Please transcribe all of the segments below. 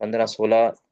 15-16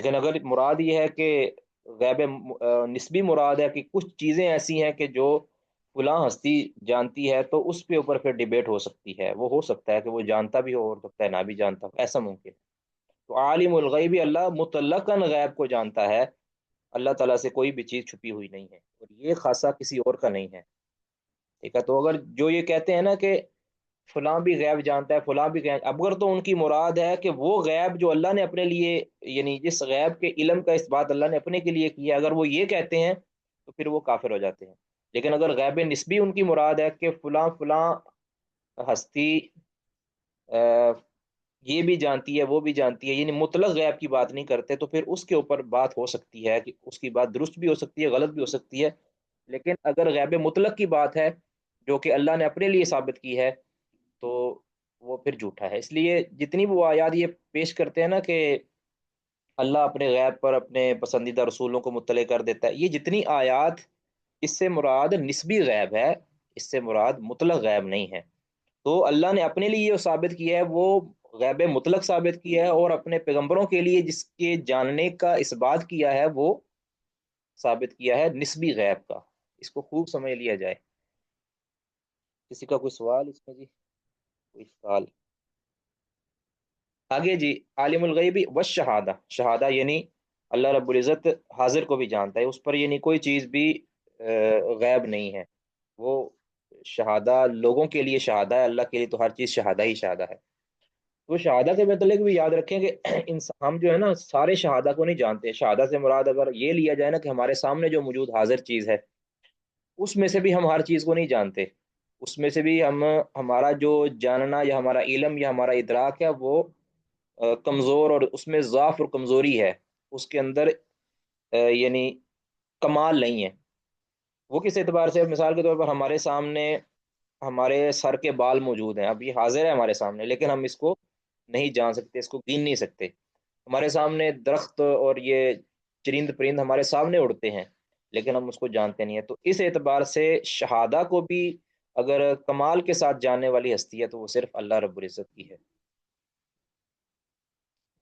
لیکن اگر مراد یہ ہے کہ غیب نسبی مراد ہے کہ کچھ چیزیں ایسی ہیں کہ جو فلاں ہستی جانتی ہے، تو اس پہ اوپر پھر ڈیبیٹ ہو سکتی ہے، وہ ہو سکتا ہے کہ وہ جانتا بھی ہو اور سکتا ہے نہ بھی جانتا ہو، ایسا ممکن ہے۔ تو عالم الغیب، اللہ مطلقاً غیب کو جانتا ہے، اللہ تعالیٰ سے کوئی بھی چیز چھپی ہوئی نہیں ہے، اور یہ خاصہ کسی اور کا نہیں ہے، ٹھیک ہے۔ تو اگر جو یہ کہتے ہیں نا کہ فلاں بھی غیب جانتا ہے، فلاں بھی غیب، اب اگر تو ان کی مراد ہے کہ وہ غیب جو اللہ نے اپنے لیے، یعنی جس غیب کے علم کا اس بات اللہ نے اپنے کے لیے کیا، اگر وہ یہ کہتے ہیں تو پھر وہ کافر ہو جاتے ہیں۔ لیکن اگر غیب نسبی ان کی مراد ہے کہ فلاں فلاں ہستی یہ بھی جانتی ہے وہ بھی جانتی ہے، یعنی مطلق غیب کی بات نہیں کرتے، تو پھر اس کے اوپر بات ہو سکتی ہے کہ اس کی بات درست بھی ہو سکتی ہے، غلط بھی ہو سکتی ہے۔ لیکن اگر غیب مطلق کی بات ہے جو کہ اللہ نے اپنے لیے ثابت کی ہے، تو وہ پھر جھوٹا ہے۔ اس لیے جتنی بھی وہ آیات یہ پیش کرتے ہیں نا کہ اللہ اپنے غیب پر اپنے پسندیدہ رسولوں کو مطلع کر دیتا ہے، یہ جتنی آیات، اس سے مراد نسبی غیب ہے، اس سے مراد مطلق غیب نہیں ہے۔ تو اللہ نے اپنے لیے جو ثابت کیا ہے وہ غیب مطلق ثابت کیا ہے، اور اپنے پیغمبروں کے لیے جس کے جاننے کا اس بات کیا ہے وہ ثابت کیا ہے نسبی غیب کا۔ اس کو خوب سمجھ لیا جائے۔ کسی کا کوئی سوال اس میں جی؟ کوئی سوال؟ آگے جی، عالم الغیب والشہادہ، شہادہ یعنی اللہ رب العزت حاضر کو بھی جانتا ہے، اس پر یعنی کوئی چیز بھی غیب نہیں ہے، وہ شہادہ لوگوں کے لیے شہادہ ہے، اللہ کے لیے تو ہر چیز شہادہ ہی شہادہ ہے۔ تو شہادہ کے متعلق بھی یاد رکھیں کہ ہم جو ہے نا سارے شہادہ کو نہیں جانتے۔ شہادہ سے مراد اگر یہ لیا جائے نا کہ ہمارے سامنے جو موجود حاضر چیز ہے اس میں سے بھی ہم ہر چیز کو نہیں جانتے، اس میں سے بھی ہمارا جو جاننا یا ہمارا علم یا ہمارا ادراک ہے وہ کمزور، اور اس میں ضعف اور کمزوری ہے، اس کے اندر یعنی کمال نہیں ہے۔ وہ کس اعتبار سے؟ مثال کے طور پر ہمارے سامنے ہمارے سر کے بال موجود ہیں، اب یہ حاضر ہے ہمارے سامنے، لیکن ہم اس کو نہیں جان سکتے، اس کو گن نہیں سکتے۔ ہمارے سامنے درخت اور یہ چرند پرند ہمارے سامنے اڑتے ہیں، لیکن ہم اس کو جانتے نہیں ہیں۔ تو اس اعتبار سے شہادہ کو بھی اگر کمال کے ساتھ جاننے والی ہستی ہے تو وہ صرف اللہ رب العزت کی ہے۔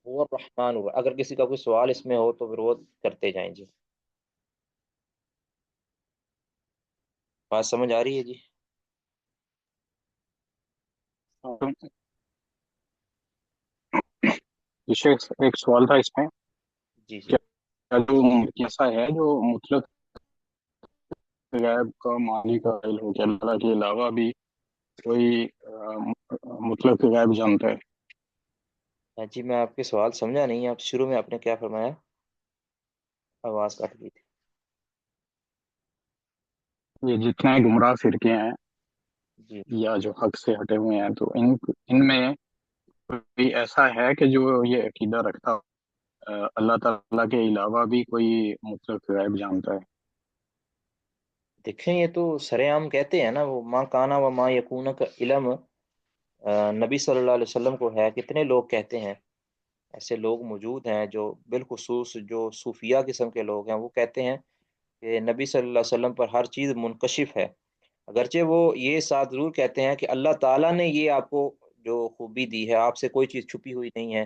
وہ الرحمن اگر کسی کا کوئی سوال اس میں ہو تو پھر وہ کرتے جائیں جی۔ بات سمجھ آ رہی ہے جی؟ ایک سوال تھا اس میں، جی جی۔ کیا جو ایسا ہے جو مطلق غیب کا معنی قائل ہو کہ اللہ کے علاوہ بھی کوئی مطلق غیب جانتا ہے؟ جی میں آپ کے سوال سمجھا نہیں، آپ شروع میں آپ نے کیا فرمایا؟ آواز کٹ گئی تھی۔ یہ جتنے گمراہ فرقے ہیں جی یا جو حق سے ہٹے ہوئے ہیں، تو ان میں کوئی ایسا ہے کہ جو یہ عقیدہ رکھتا اللہ تعالیٰ کے علاوہ بھی کوئی مطلق غیب جانتا ہے؟ دیکھیں یہ تو سر عام کہتے ہیں نا، وہ ماں کانا و ماں یکون کا علم نبی صلی اللہ علیہ وسلم کو ہے، کتنے لوگ کہتے ہیں، ایسے لوگ موجود ہیں جو بالخصوص جو صوفیہ قسم کے لوگ ہیں، وہ کہتے ہیں کہ نبی صلی اللہ علیہ وسلم پر ہر چیز منکشف ہے، اگرچہ وہ یہ ساتھ ضرور کہتے ہیں کہ اللہ تعالیٰ نے یہ آپ کو جو خوبی دی ہے، آپ سے کوئی چیز چھپی ہوئی نہیں ہے،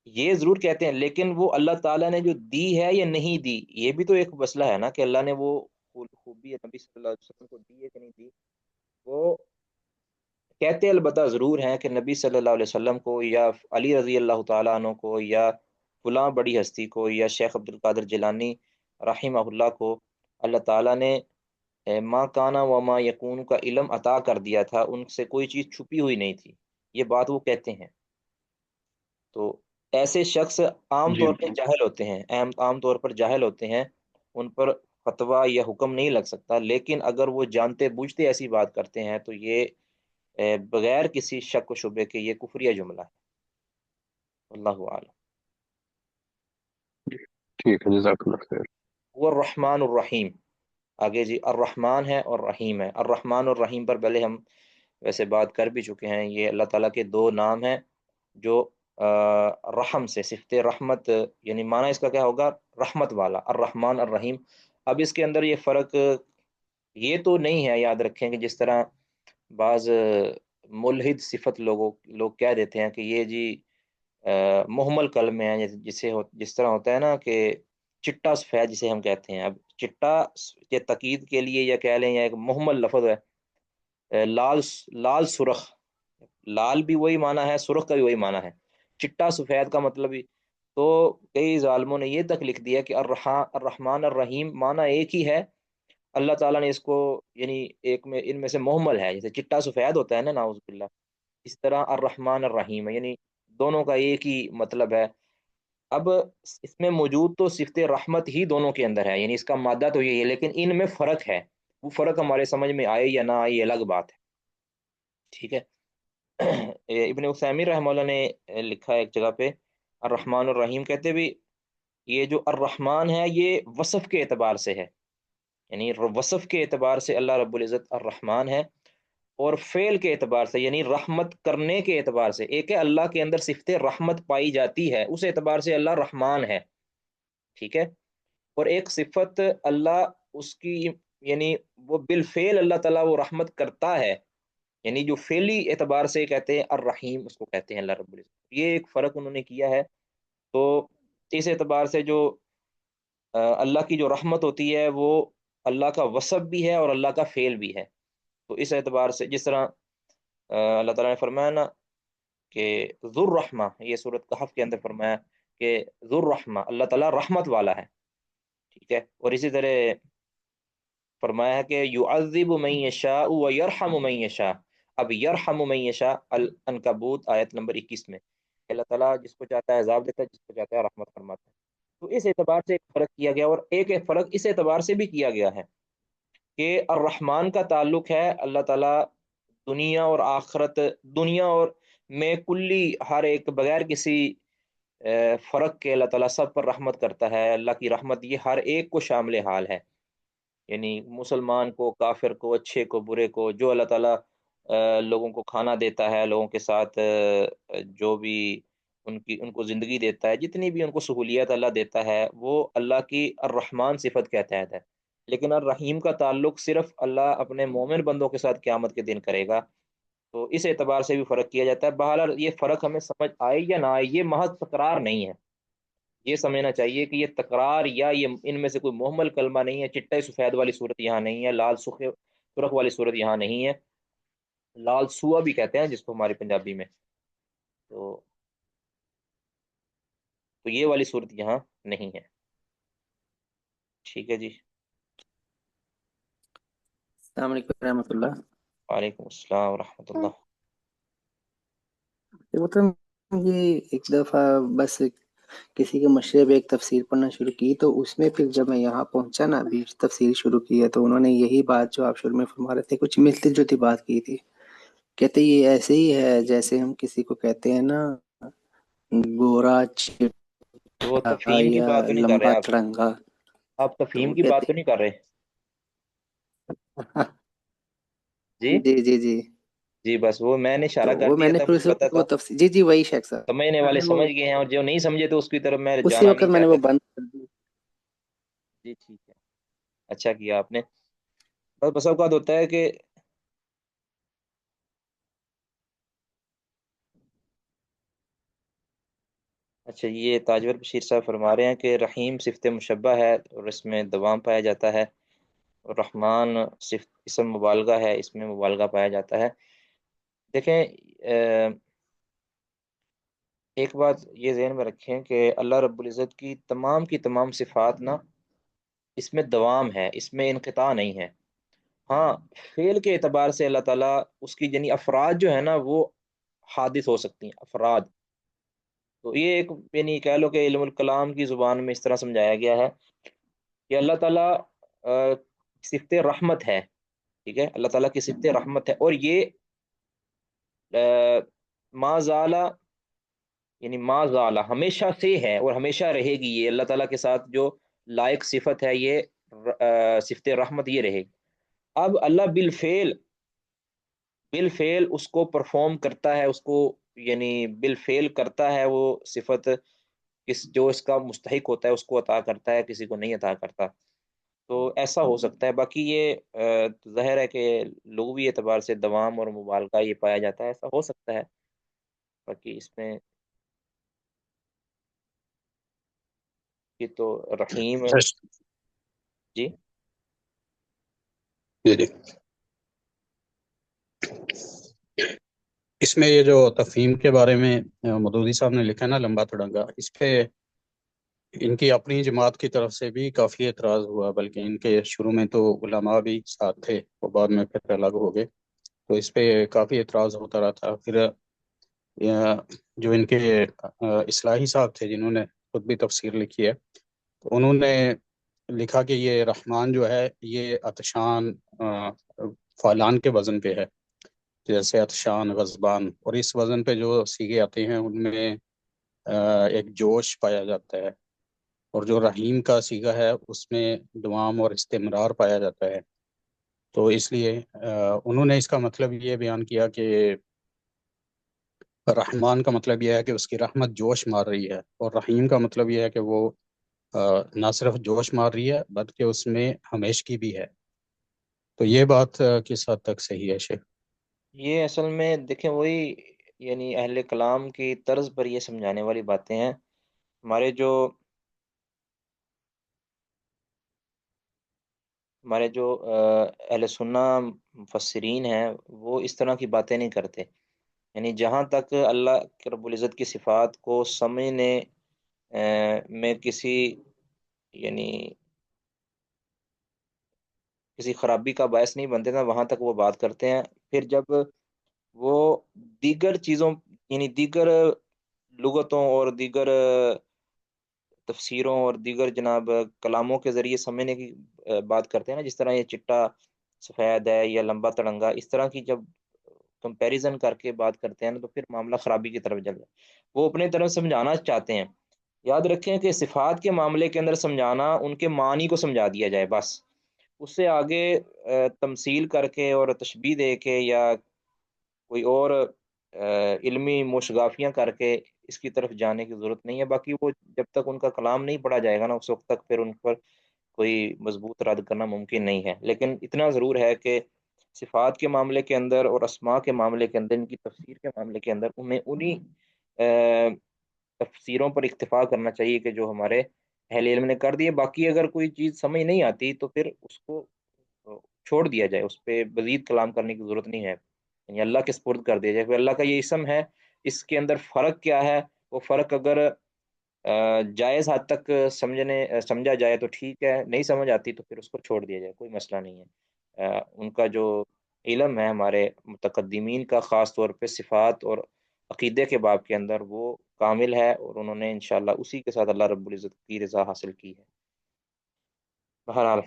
یہ ضرور کہتے ہیں، لیکن وہ اللہ تعالیٰ نے جو دی ہے یا نہیں دی، یہ بھی تو ایک مسئلہ ہے نا کہ اللہ نے وہ خوبی نبی صلی اللہ علیہ وسلم کو دی ہے کہ نہیں دی۔ وہ کہتے البتہ ضرور ہیں کہ نبی صلی اللہ علیہ وسلم کو یا علی رضی اللہ تعالیٰ عنہ کو یا فلاں بڑی ہستی کو یا شیخ عبد القادر جیلانی رحمہ اللہ کو اللہ تعالیٰ نے ماں کانا و ماں یکون کا علم عطا کر دیا تھا، ان سے کوئی چیز چھپی ہوئی نہیں تھی، یہ بات وہ کہتے ہیں۔ تو ایسے شخص عام جی طور پہ جاہل ہوتے ہیں، عام طور پر جاہل ہوتے ہیں، ان پر فتویٰ یا حکم نہیں لگ سکتا، لیکن اگر وہ جانتے بوجھتے ایسی بات کرتے ہیں تو یہ بغیر کسی شک و شبے کے یہ کفریہ جملہ ہے۔ اللہ عالم۔ ٹھیک ہے، جزاک اللہ خیر۔ وہ الرحمن الرحیم، آگے جی الرحمن ہے اور رحیم ہے۔ الرحمن اور رحیم پر پہلے ہم ویسے بات کر بھی چکے ہیں، یہ اللہ تعالیٰ کے دو نام ہیں جو رحم سے، صفت رحمت، یعنی معنی اس کا کیا ہوگا؟ رحمت والا، الرحمن الرحیم۔ اب اس کے اندر یہ فرق یہ تو نہیں ہے، یاد رکھیں کہ جس طرح بعض ملحد صفت لوگ کہہ دیتے ہیں کہ یہ جی محمل کلمے ہیں، جس طرح ہوتا ہے نا کہ چٹا سفید جسے ہم کہتے ہیں. اب چٹا کے تاکید کے لیے یا کہہ لیں یا ایک محمل لفظ ہے. لال سرخ، لال بھی وہی معنی ہے، سرخ کا بھی وہی معنی ہے. چٹا سفید کا مطلب ہی تو کئی ظالموں نے یہ تک لکھ دیا کہ الرحمن الرحیم معنی ایک ہی ہے. اللہ تعالیٰ نے اس کو یعنی ایک میں ان میں سے محمل ہے، جیسے چٹا سفید ہوتا ہے نا، نعوذ باللہ، اس طرح الرحمن الرحیم ہے، یعنی دونوں کا ایک ہی مطلب ہے. اب اس میں موجود تو صفت رحمت ہی دونوں کے اندر ہے، یعنی اس کا مادہ تو یہی ہے، لیکن ان میں فرق ہے. وہ فرق ہمارے سمجھ میں آئے یا نہ آئے یہ الگ بات ہے. ٹھیک ہے. ابن عثیمین رحمہ اللہ نے لکھا ہے ایک جگہ پہ الرحمن الرحیم کہتے بھی یہ جو الرحمن ہے یہ وصف کے اعتبار سے ہے، یعنی وصف کے اعتبار سے اللہ رب العزت الرحمن ہے، اور فعل کے اعتبار سے یعنی رحمت کرنے کے اعتبار سے ایک ہے اللہ کے اندر صفت رحمت پائی جاتی ہے، اس اعتبار سے اللہ رحمان ہے. ٹھیک ہے. اور ایک صفت اللہ اس کی یعنی وہ بالفعل اللہ تعالیٰ وہ رحمت کرتا ہے، یعنی جو فعلی اعتبار سے کہتے ہیں الرحیم اس کو کہتے ہیں اللہ رب العزت. یہ ایک فرق انہوں نے کیا ہے. تو اس اعتبار سے جو اللہ کی جو رحمت ہوتی ہے وہ اللہ کا وصف بھی ہے اور اللہ کا فعل بھی ہے. تو اس اعتبار سے جس طرح اللہ تعالیٰ نے فرمایا نا کہ ذو الرحمہ، یہ سورۃ کہف کے اندر فرمایا کہ ذو الرحمہ اللہ تعالیٰ رحمت والا ہے. ٹھیک ہے. اور اسی طرح فرمایا ہے کہ یعذب من یشاء و یرحم من یشاء. اب یرحم من یشاء العنکبوت آیت نمبر 21 میں اللہ تعالیٰ جس کو چاہتا ہے عذاب دیتا ہے، جس کو چاہتا ہے رحمت فرماتا ہے. تو اس اعتبار سے ایک فرق کیا گیا، اور ایک فرق اس اعتبار سے بھی کیا گیا ہے کہ الرحمن کا تعلق ہے اللہ تعالیٰ دنیا اور آخرت، دنیا اور میں کلی ہر ایک بغیر کسی فرق کے اللہ تعالیٰ سب پر رحمت کرتا ہے. اللہ کی رحمت یہ ہر ایک کو شامل حال ہے، یعنی مسلمان کو، کافر کو، اچھے کو، برے کو. جو اللہ تعالیٰ لوگوں کو کھانا دیتا ہے، لوگوں کے ساتھ جو بھی ان کو زندگی دیتا ہے، جتنی بھی ان کو سہولیات اللہ دیتا ہے وہ اللہ کی الرحمن صفت کے تحت ہے. لیکن الرحیم کا تعلق صرف اللہ اپنے مومن بندوں کے ساتھ قیامت کے دن کرے گا. تو اس اعتبار سے بھی فرق کیا جاتا ہے. بہرحال یہ فرق ہمیں سمجھ آئے یا نہ آئے یہ محض تکرار نہیں ہے. یہ سمجھنا چاہیے کہ یہ تکرار یا یہ ان میں سے کوئی محمل کلمہ نہیں ہے. چٹے سفید والی صورت یہاں نہیں ہے، لال سرخ والی صورت یہاں نہیں ہے. لال سوا بھی کہتے ہیں جس کو ہماری پنجابی میں. تو یہ والی صورت یہاں نہیں ہے. ٹھیک ہے جی. السلام علیکم رحمۃ اللہ. وعلیکم السلام ورحمۃ اللہ. مطلب یہ ایک دفعہ بس کسی کے مشرے پہ ایک تفسیر پڑھنا شروع کی، تو اس میں پھر جب میں یہاں پہنچا نا ابھی تفسیر شروع کی ہے، تو انہوں نے یہی بات جو آپ شروع میں فرما رہے تھے کچھ ملتی جلتی بات کی تھی. کہتے یہ ایسے ہی ہے جیسے ہم کسی کو کہتے ہیں نا گورا تو وہ چٹا تفہیم کی یا بات تو نہیں کر رہے لمبا آپ. تڑنگا. آپ تو تفہیم وہ کی بات کہتے تو نہیں کر رہے. جی جی جی جی. جی بس وہ میں نے تو اشارہ کر وہ میں دیا نے تھا، پھر مجھے پتا وہ تھا. تفسیر جی جی وہی شیخ صاحب. سمجھنے میں والے نے وہ سمجھ گئے ہیں اور جو نہیں سمجھے تو اس کی طرف میں اسی جانا وقت نہیں میں نے وہ چاہتا. بند کر دی. جی ٹھیک ہے، اچھا کیا آپ نے. بس اوقات ہوتا ہے کہ اچھا یہ تاجور بشیر صاحب فرما رہے ہیں کہ رحیم صفت مشبہ ہے اور اس میں دوام پایا جاتا ہے، اور رحمان صفت اسم مبالغہ ہے، اس میں مبالغہ پایا جاتا ہے. دیکھیں ایک بات یہ ذہن میں رکھیں کہ اللہ رب العزت کی تمام صفات نا اس میں دوام ہے، اس میں انقطاع نہیں ہے. ہاں فعل کے اعتبار سے اللہ تعالیٰ اس کی یعنی افراد جو ہے نا وہ حادث ہو سکتی ہیں افراد. تو یہ ایک یعنی کہہ لو کہ علم الکلام کی زبان میں اس طرح سمجھایا گیا ہے کہ اللہ تعالیٰ صفت رحمت ہے. ٹھیک ہے. اللہ تعالیٰ کی صفت رحمت ہے، اور یہ ما زال یعنی ما زال ہمیشہ سے ہے اور ہمیشہ رہے گی. یہ اللہ تعالیٰ کے ساتھ جو لائق صفت ہے یہ صفت رحمت یہ رہے گی. اب اللہ بالفعل اس کو پرفارم کرتا ہے، اس کو یعنی بالفعل کرتا ہے وہ صفت جو اس کا مستحق ہوتا ہے اس کو عطا کرتا ہے، کسی کو نہیں عطا کرتا. تو ایسا ہو سکتا ہے. باقی یہ ظاہر ہے کہ لغوی اعتبار سے دوام اور مبالغہ یہ پایا جاتا ہے، ایسا ہو سکتا ہے. باقی اس میں کی تو رحیم جی جی اس میں یہ جو تفہیم کے بارے میں مودودی صاحب نے لکھا نا لمبا تڑنگا، اس پہ ان کی اپنی جماعت کی طرف سے بھی کافی اعتراض ہوا، بلکہ ان کے شروع میں تو علماء بھی ساتھ تھے، وہ بعد میں پھر الگ ہو گئے، تو اس پہ کافی اعتراض ہوتا رہا تھا۔ پھر جو ان کے اصلاحی صاحب تھے جنہوں نے خود بھی تفسیر لکھی ہے، تو انہوں نے لکھا کہ یہ رحمان جو ہے یہ عطشان فعلان کے وزن پہ ہے، جیسے عطشان، غضبان، اور اس وزن پہ جو سیغے آتے ہیں ان میں ایک جوش پایا جاتا ہے، اور جو رحیم کا سیغہ ہے اس میں دوام اور استمرار پایا جاتا ہے۔ تو اس لیے انہوں نے اس کا مطلب یہ بیان کیا کہ رحمان کا مطلب یہ ہے کہ اس کی رحمت جوش مار رہی ہے، اور رحیم کا مطلب یہ ہے کہ وہ نہ صرف جوش مار رہی ہے بلکہ اس میں ہمیشگی بھی ہے۔ تو یہ بات کس حد تک صحیح ہے شیخ؟ یہ اصل میں دیکھیں وہی یعنی اہل کلام کی طرز پر یہ سمجھانے والی باتیں ہیں۔ ہمارے جو اہل سنہ مفسرین ہیں وہ اس طرح کی باتیں نہیں کرتے، یعنی جہاں تک اللہ کے رب العزت کی صفات کو سمجھنے میں یعنی کسی خرابی کا باعث نہیں بنتے نا، وہاں تک وہ بات کرتے ہیں۔ پھر جب وہ دیگر چیزوں یعنی دیگر لغتوں اور دیگر تفسیروں اور دیگر جناب کلاموں کے ذریعے سمجھنے کی بات کرتے ہیں نا، جس طرح یہ چٹا سفید ہے یا لمبا تڑنگا، اس طرح کی جب کمپیریزن کر کے بات کرتے ہیں نا تو پھر معاملہ خرابی کی طرف جل جائے۔ وہ اپنے طرف سمجھانا چاہتے ہیں۔ یاد رکھیں کہ صفات کے معاملے کے اندر سمجھانا ان کے معنی کو سمجھا دیا جائے بس، اس سے آگے تمثیل کر کے اور تشبیہ دے کے یا کوئی اور علمی مشگافیاں کر کے اس کی طرف جانے کی ضرورت نہیں ہے۔ باقی وہ جب تک ان کا کلام نہیں پڑھا جائے گا نا اس وقت تک پھر ان پر کوئی مضبوط رد کرنا ممکن نہیں ہے۔ لیکن اتنا ضرور ہے کہ صفات کے معاملے کے اندر اور اسماء کے معاملے کے اندر، ان کی تفسیر کے معاملے کے اندر انہیں انہی تفسیروں پر اکتفا کرنا چاہیے کہ جو ہمارے اہل علم نے کر دیے۔ باقی اگر کوئی چیز سمجھ نہیں آتی تو پھر اس کو چھوڑ دیا جائے، اس پہ مزید کلام کرنے کی ضرورت نہیں ہے، یعنی اللہ کے سپرد کر دیا جائے۔ پھر اللہ کا یہ اسم ہے، اس کے اندر فرق کیا ہے، وہ فرق اگر جائز حد تک سمجھا جائے تو ٹھیک ہے، نہیں سمجھ آتی تو پھر اس کو چھوڑ دیا جائے، کوئی مسئلہ نہیں ہے۔ ان کا جو علم ہے ہمارے متقدمین کا، خاص طور پہ صفات اور عقیدے کے باب کے اندر، وہ کامل ہے، اور انہوں نے انشاءاللہ اسی کے ساتھ اللہ رب العزت کی رضا حاصل کی ہے۔ بہرحال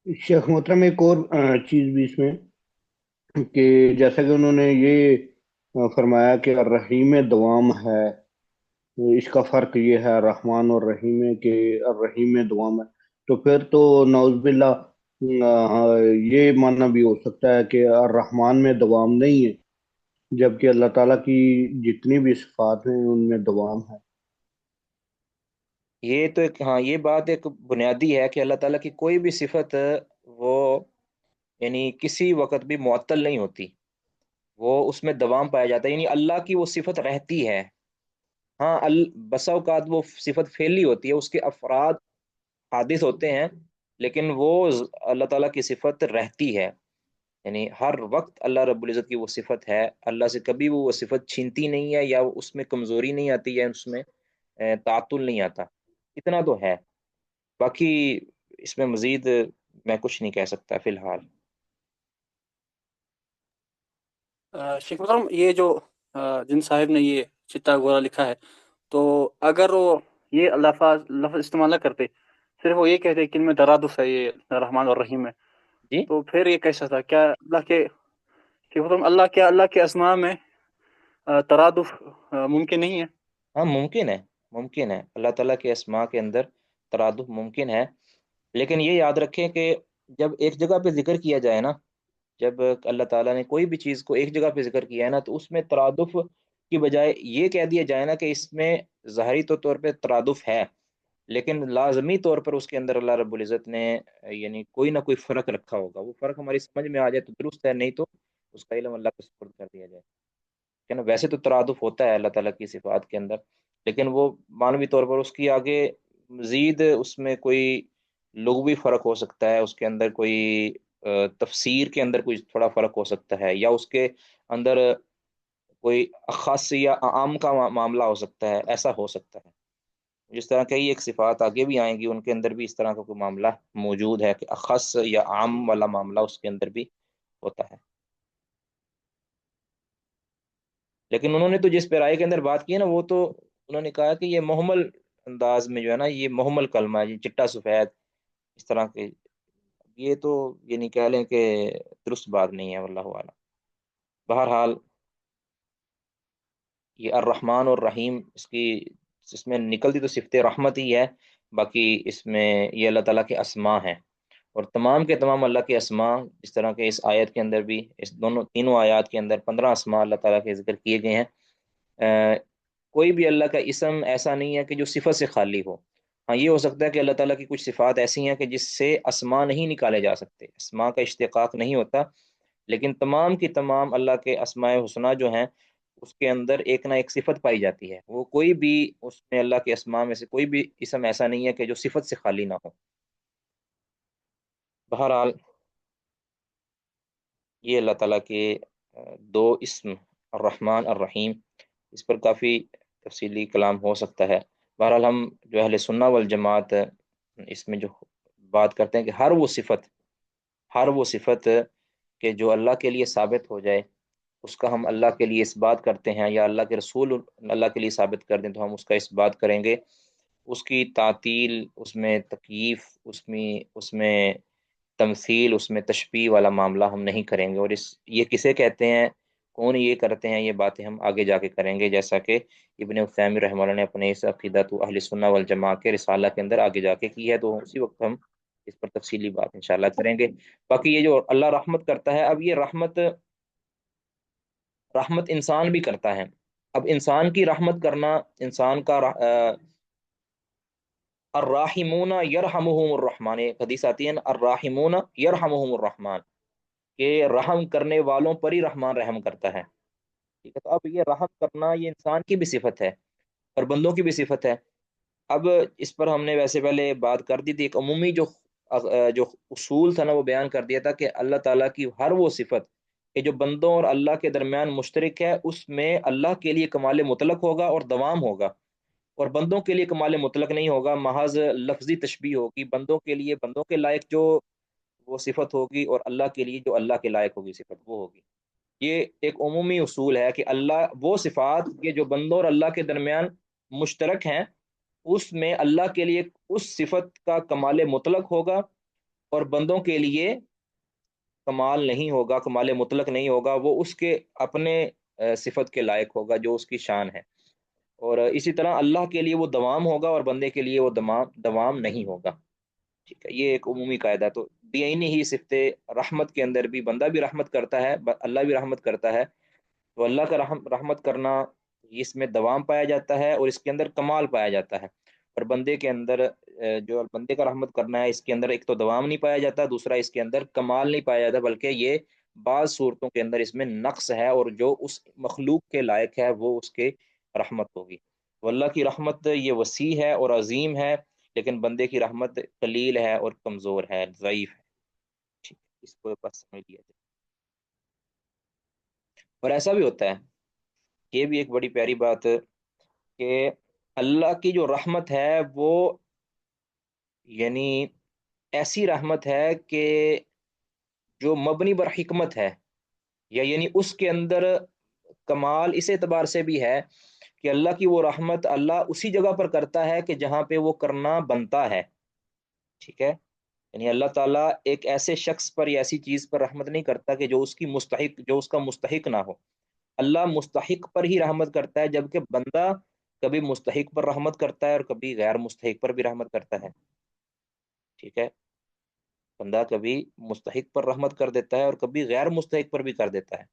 شیخ محترم ایک اور چیز بھی اس میں کہ جیسا کہ انہوں نے یہ فرمایا کہ الرحیم دوام ہے، اس کا فرق یہ ہے رحمان اور رحیم میں کہ الرحیم دوام ہے، تو پھر تو نعوذ باللہ یہ ماننا بھی ہو سکتا ہے کہ الرحمان میں دوام نہیں ہے، جبکہ اللہ تعالیٰ کی جتنی بھی صفات ہیں ان میں دوام ہے۔ یہ تو یہ بات ایک بنیادی ہے کہ اللہ تعالیٰ کی کوئی بھی صفت وہ یعنی کسی وقت بھی معطل نہیں ہوتی، وہ اس میں دوام پایا جاتا ہے، یعنی اللہ کی وہ صفت رہتی ہے۔ ہاں بسا اوقات وہ صفت پھیلی ہوتی ہے، اس کے افراد حادث ہوتے ہیں، لیکن وہ اللہ تعالیٰ کی صفت رہتی ہے، یعنی ہر وقت اللہ رب العزت کی وہ صفت ہے، اللہ سے کبھی وہ صفت چھینتی نہیں ہے، یا اس میں کمزوری نہیں آتی، یا اس میں تعطل نہیں آتا، اتنا تو ہے۔ باقی اس میں مزید میں کچھ نہیں کہہ سکتا فی الحال۔ شیخ محترم، یہ جو جن صاحب نے یہ چٹا گورا لکھا ہے، تو اگر وہ یہ لفظ استعمال نہ کرتے، صرف وہ یہ کہتے کہ ان میں ترادف ہے، یہ رحمان اور رحیم ہے، جی تو پھر یہ کیسا تھا؟ کیا شیخ محترم اللہ کے اسماء میں ترادف ممکن نہیں ہے؟ ہاں ممکن ہے، اللہ تعالیٰ کے اسماء کے اندر ترادف ممکن ہے، لیکن یہ یاد رکھیں کہ جب ایک جگہ پہ ذکر کیا جائے نا، جب اللہ تعالیٰ نے کوئی بھی چیز کو ایک جگہ پہ ذکر کیا ہے نا، تو اس میں ترادف کی بجائے یہ کہہ دیا جائے نا کہ اس میں ظاہری طور پہ ترادف ہے، لیکن لازمی طور پر اس کے اندر اللہ رب العزت نے یعنی کوئی نہ کوئی فرق رکھا ہوگا، وہ فرق ہماری سمجھ میں آ جائے تو درست ہے، نہیں تو اس کا علم اللہ کے سپرد کر دیا جائے، کہ نا۔ ویسے تو ترادف ہوتا ہے اللہ تعالیٰ کی صفات کے اندر، لیکن وہ معنوی طور پر اس کی آگے مزید اس میں کوئی لغوی فرق ہو سکتا ہے، اس کے اندر کوئی تفسیر کے اندر کوئی تھوڑا فرق ہو سکتا ہے، یا اس کے اندر کوئی خاص یا عام کا معاملہ ہو سکتا ہے، ایسا ہو سکتا ہے۔ جس طرح کئی ایک صفات آگے بھی آئیں گی، ان کے اندر بھی اس طرح کا کوئی معاملہ موجود ہے کہ خاص یا عام والا معاملہ اس کے اندر بھی ہوتا ہے۔ لیکن انہوں نے تو جس پیرائی کے اندر بات کی ہے نا، وہ تو انہوں نے کہا کہ یہ محمل انداز میں جو ہے نا، یہ محمل کلمہ ہے، یہ چٹا سفید اس طرح کے، یہ تو یعنی کہہ لیں کہ درست بات نہیں ہے، واللہ اعلم۔ بہرحال یہ الرحمن اور رحیم اس میں نکلتی تو صفت رحمت ہی ہے، باقی اس میں یہ اللہ تعالیٰ کے اسماء ہیں، اور تمام کے تمام اللہ کے اسماء، اس طرح کے اس آیت کے اندر بھی، اس تینوں آیات کے اندر 15 اسماء اللہ تعالیٰ کے ذکر کیے گئے ہیں۔ کوئی بھی اللہ کا اسم ایسا نہیں ہے کہ جو صفت سے خالی ہو۔ ہاں یہ ہو سکتا ہے کہ اللہ تعالیٰ کی کچھ صفات ایسی ہیں کہ جس سے اسماء نہیں نکالے جا سکتے، اسماء کا اشتقاق نہیں ہوتا، لیکن تمام کی تمام اللہ کے اسماء حسنہ جو ہیں، اس کے اندر ایک نہ ایک صفت پائی جاتی ہے۔ وہ کوئی بھی اس میں اللہ کے اسماء میں سے کوئی بھی اسم ایسا نہیں ہے کہ جو صفت سے خالی نہ ہو۔ بہرحال یہ اللہ تعالیٰ کے دو اسم الرحمن الرحیم، اس پر کافی تفصیلی کلام ہو سکتا ہے۔ بہرحال ہم جو اہل سنہ والجماعت اس میں جو بات کرتے ہیں کہ ہر وہ صفت کہ جو اللہ کے لیے ثابت ہو جائے، اس کا ہم اللہ کے لیے اس بات کرتے ہیں، یا اللہ کے رسول اللہ کے لیے ثابت کر دیں تو ہم اس کا اس بات کریں گے۔ اس کی تعطیل، اس میں تکییف، اس میں تمثیل، اس میں تشبیہ والا معاملہ ہم نہیں کریں گے۔ اور یہ کسے کہتے ہیں، کون یہ کرتے ہیں، یہ باتیں ہم آگے جا کے کریں گے، جیسا کہ ابن عثیمین رحمہ اللہ نے اپنے اس عقیدۃ اہل سنہ والجماعہ کے رسالہ کے اندر آگے جا کے کی ہے، تو اسی وقت ہم اس پر تفصیلی بات انشاءاللہ کریں گے۔ باقی یہ جو اللہ رحمت کرتا ہے، اب یہ رحمت انسان بھی کرتا ہے۔ اب انسان کی رحمت کرنا، انسان کا الراحمون یرحمہم الرحمن، ایک حدیث آتی ہے نا، الراحمون یرحمہم الرحمن، کہ رحم کرنے والوں پر ہی رحمان رحم کرتا ہے۔ ٹھیک ہے، تو اب یہ رحم کرنا یہ انسان کی بھی صفت ہے اور بندوں کی بھی صفت ہے۔ اب اس پر ہم نے ویسے پہلے بات کر دی تھی، ایک عمومی جو اصول تھا نا، وہ بیان کر دیا تھا کہ اللہ تعالیٰ کی ہر وہ صفت کہ جو بندوں اور اللہ کے درمیان مشترک ہے، اس میں اللہ کے لیے کمال مطلق ہوگا اور دوام ہوگا، اور بندوں کے لیے کمال مطلق نہیں ہوگا، محض لفظی تشبیہ ہوگی۔ بندوں کے لیے بندوں کے لائق جو وہ صفت ہوگی، اور اللہ کے لیے جو اللہ کے لائق ہوگی صفت وہ ہوگی۔ یہ ایک عمومی اصول ہے کہ اللہ وہ صفات کے جو بندوں اور اللہ کے درمیان مشترک ہیں، اس میں اللہ کے لیے اس صفت کا کمال مطلق ہوگا، اور بندوں کے لیے کمال نہیں ہوگا، کمال مطلق نہیں ہوگا، وہ اس کے اپنے صفت کے لائق ہوگا جو اس کی شان ہے۔ اور اسی طرح اللہ کے لیے وہ دوام ہوگا اور بندے کے لیے وہ دوام نہیں ہوگا۔ ٹھیک ہے، یہ ایک عمومی قاعدہ۔ تو بینی ہی صفت رحمت کے اندر بھی بندہ بھی رحمت کرتا ہے، اللہ بھی رحمت کرتا ہے، تو اللہ کا رحمت کرنا، اس میں دوام پایا جاتا ہے اور اس کے اندر کمال پایا جاتا ہے۔ اور بندے کے اندر جو بندے کا رحمت کرنا ہے، اس کے اندر ایک تو دوام نہیں پایا جاتا، دوسرا اس کے اندر کمال نہیں پایا جاتا، بلکہ یہ بعض صورتوں کے اندر اس میں نقص ہے، اور جو اس مخلوق کے لائق ہے وہ اس کے رحمت ہوگی۔ تو اللہ کی رحمت یہ وسیع ہے اور عظیم ہے، لیکن بندے کی رحمت قلیل ہے اور کمزور ہے، ضعیف ہے۔ ٹھیک ہے، اس کو بس سمجھ لیا جائے۔ اور ایسا بھی ہوتا ہے، یہ بھی ایک بڑی پیاری بات، کہ اللہ کی جو رحمت ہے وہ یعنی ایسی رحمت ہے کہ جو مبنی بر حکمت ہے، یا یعنی اس کے اندر کمال اس اعتبار سے بھی ہے کہ اللہ کی وہ رحمت اللہ اسی جگہ پر کرتا ہے کہ جہاں پہ وہ کرنا بنتا ہے۔ ٹھیک ہے، یعنی اللہ تعالیٰ ایک ایسے شخص پر یا ایسی چیز پر رحمت نہیں کرتا کہ جو اس کا مستحق نہ ہو۔ اللہ مستحق پر ہی رحمت کرتا ہے، جبکہ بندہ کبھی مستحق پر رحمت کرتا ہے اور کبھی غیر مستحق پر بھی رحمت کرتا ہے۔ ٹھیک ہے، بندہ کبھی مستحق پر رحمت کر دیتا ہے اور کبھی غیر مستحق پر بھی کر دیتا ہے،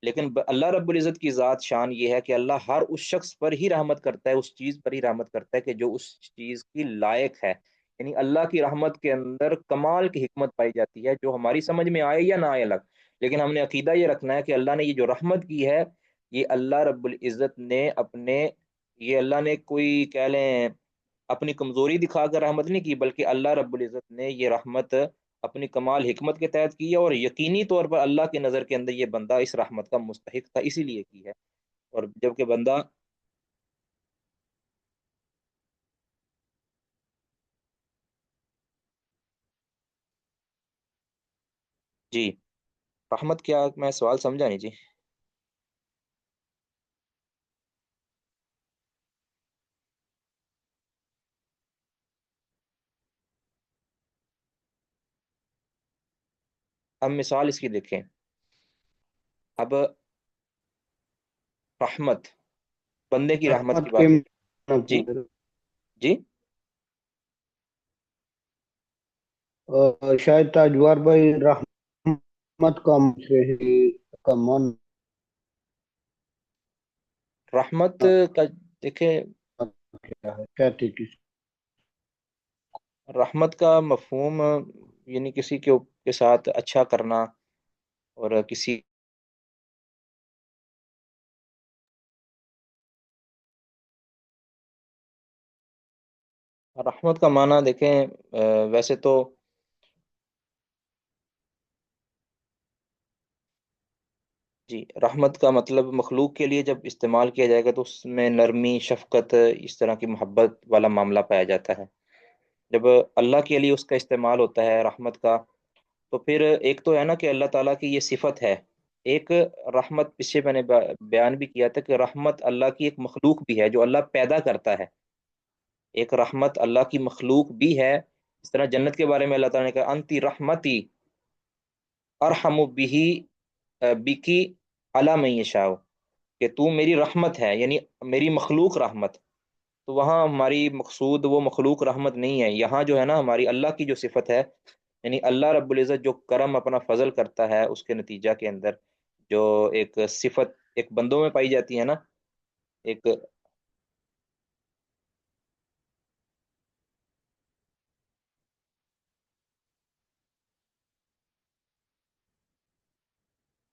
لیکن اللہ رب العزت کی ذات شان یہ ہے کہ اللہ ہر اس شخص پر ہی رحمت کرتا ہے، اس چیز پر ہی رحمت کرتا ہے کہ جو اس چیز کی لائق ہے۔ یعنی اللہ کی رحمت کے اندر کمال کی حکمت پائی جاتی ہے، جو ہماری سمجھ میں آئے یا نہ آئے الگ، لیکن ہم نے عقیدہ یہ رکھنا ہے کہ اللہ نے یہ جو رحمت کی ہے، یہ اللہ رب العزت نے اپنے یہ اللہ نے کوئی کہہ لیں اپنی کمزوری دکھا کر رحمت نہیں کی، بلکہ اللہ رب العزت نے یہ رحمت اپنی کمال حکمت کے تحت کی ہے، اور یقینی طور پر اللہ کی نظر کے اندر یہ بندہ اس رحمت کا مستحق تھا، اسی لیے کی ہے۔ اور جبکہ بندہ جی رحمت کیا، میں سوال سمجھا نہیں جی۔ اب مثال اس کی دیکھیں، اب رحمت، بندے کی رحمت کی رحمت کے بات ہوتی جی معنی جی شاید تاجوار بھائی رحمت کا من رحمت کا دیکھیں، کیا ہے، کہتے کس رحمت کا مفہوم یعنی کسی کے ساتھ اچھا کرنا، اور کسی رحمت کا معنی دیکھیں ویسے تو جی رحمت کا مطلب مخلوق کے لیے جب استعمال کیا جائے گا تو اس میں نرمی، شفقت، اس طرح کی محبت والا معاملہ پایا جاتا ہے۔ جب اللہ کے لیے اس کا استعمال ہوتا ہے رحمت کا، تو پھر ایک تو ہے نا کہ اللہ تعالیٰ کی یہ صفت ہے، ایک رحمت پیچھے میں نے بیان بھی کیا تھا کہ رحمت اللہ کی ایک مخلوق بھی ہے جو اللہ پیدا کرتا ہے، ایک رحمت اللہ کی مخلوق بھی ہے۔ اس طرح جنت کے بارے میں اللہ تعالیٰ نے کہا انتی رحمتی ارحم بھی بکی علی من یشاء، کہ تو میری رحمت ہے، یعنی میری مخلوق رحمت۔ تو وہاں ہماری مقصود وہ مخلوق رحمت نہیں ہے، یہاں جو ہے نا ہماری اللہ کی جو صفت ہے، یعنی اللہ رب العزت جو کرم اپنا فضل کرتا ہے اس کے نتیجہ کے اندر جو ایک صفت ایک بندوں میں پائی جاتی ہے نا، ایک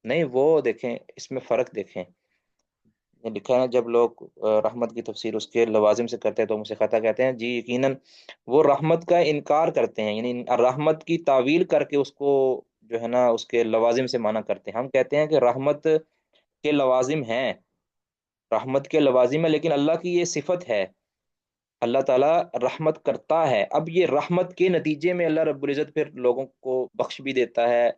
نہیں وہ دیکھیں اس میں فرق دیکھیں، یہ لکھا ہے نا جب لوگ رحمت کی تفسیر اس کے لوازم سے کرتے ہیں تو مجھے خطا کہتے ہیں جی، یقیناً وہ رحمت کا انکار کرتے ہیں، یعنی رحمت کی تعویل کر کے اس کو جو ہے نا اس کے لوازم سے معنی کرتے ہیں۔ ہم کہتے ہیں کہ رحمت کے لوازم ہیں، رحمت کے لوازم ہے، لیکن اللہ کی یہ صفت ہے، اللہ تعالیٰ رحمت کرتا ہے۔ اب یہ رحمت کے نتیجے میں اللہ رب العزت پھر لوگوں کو بخش بھی دیتا ہے،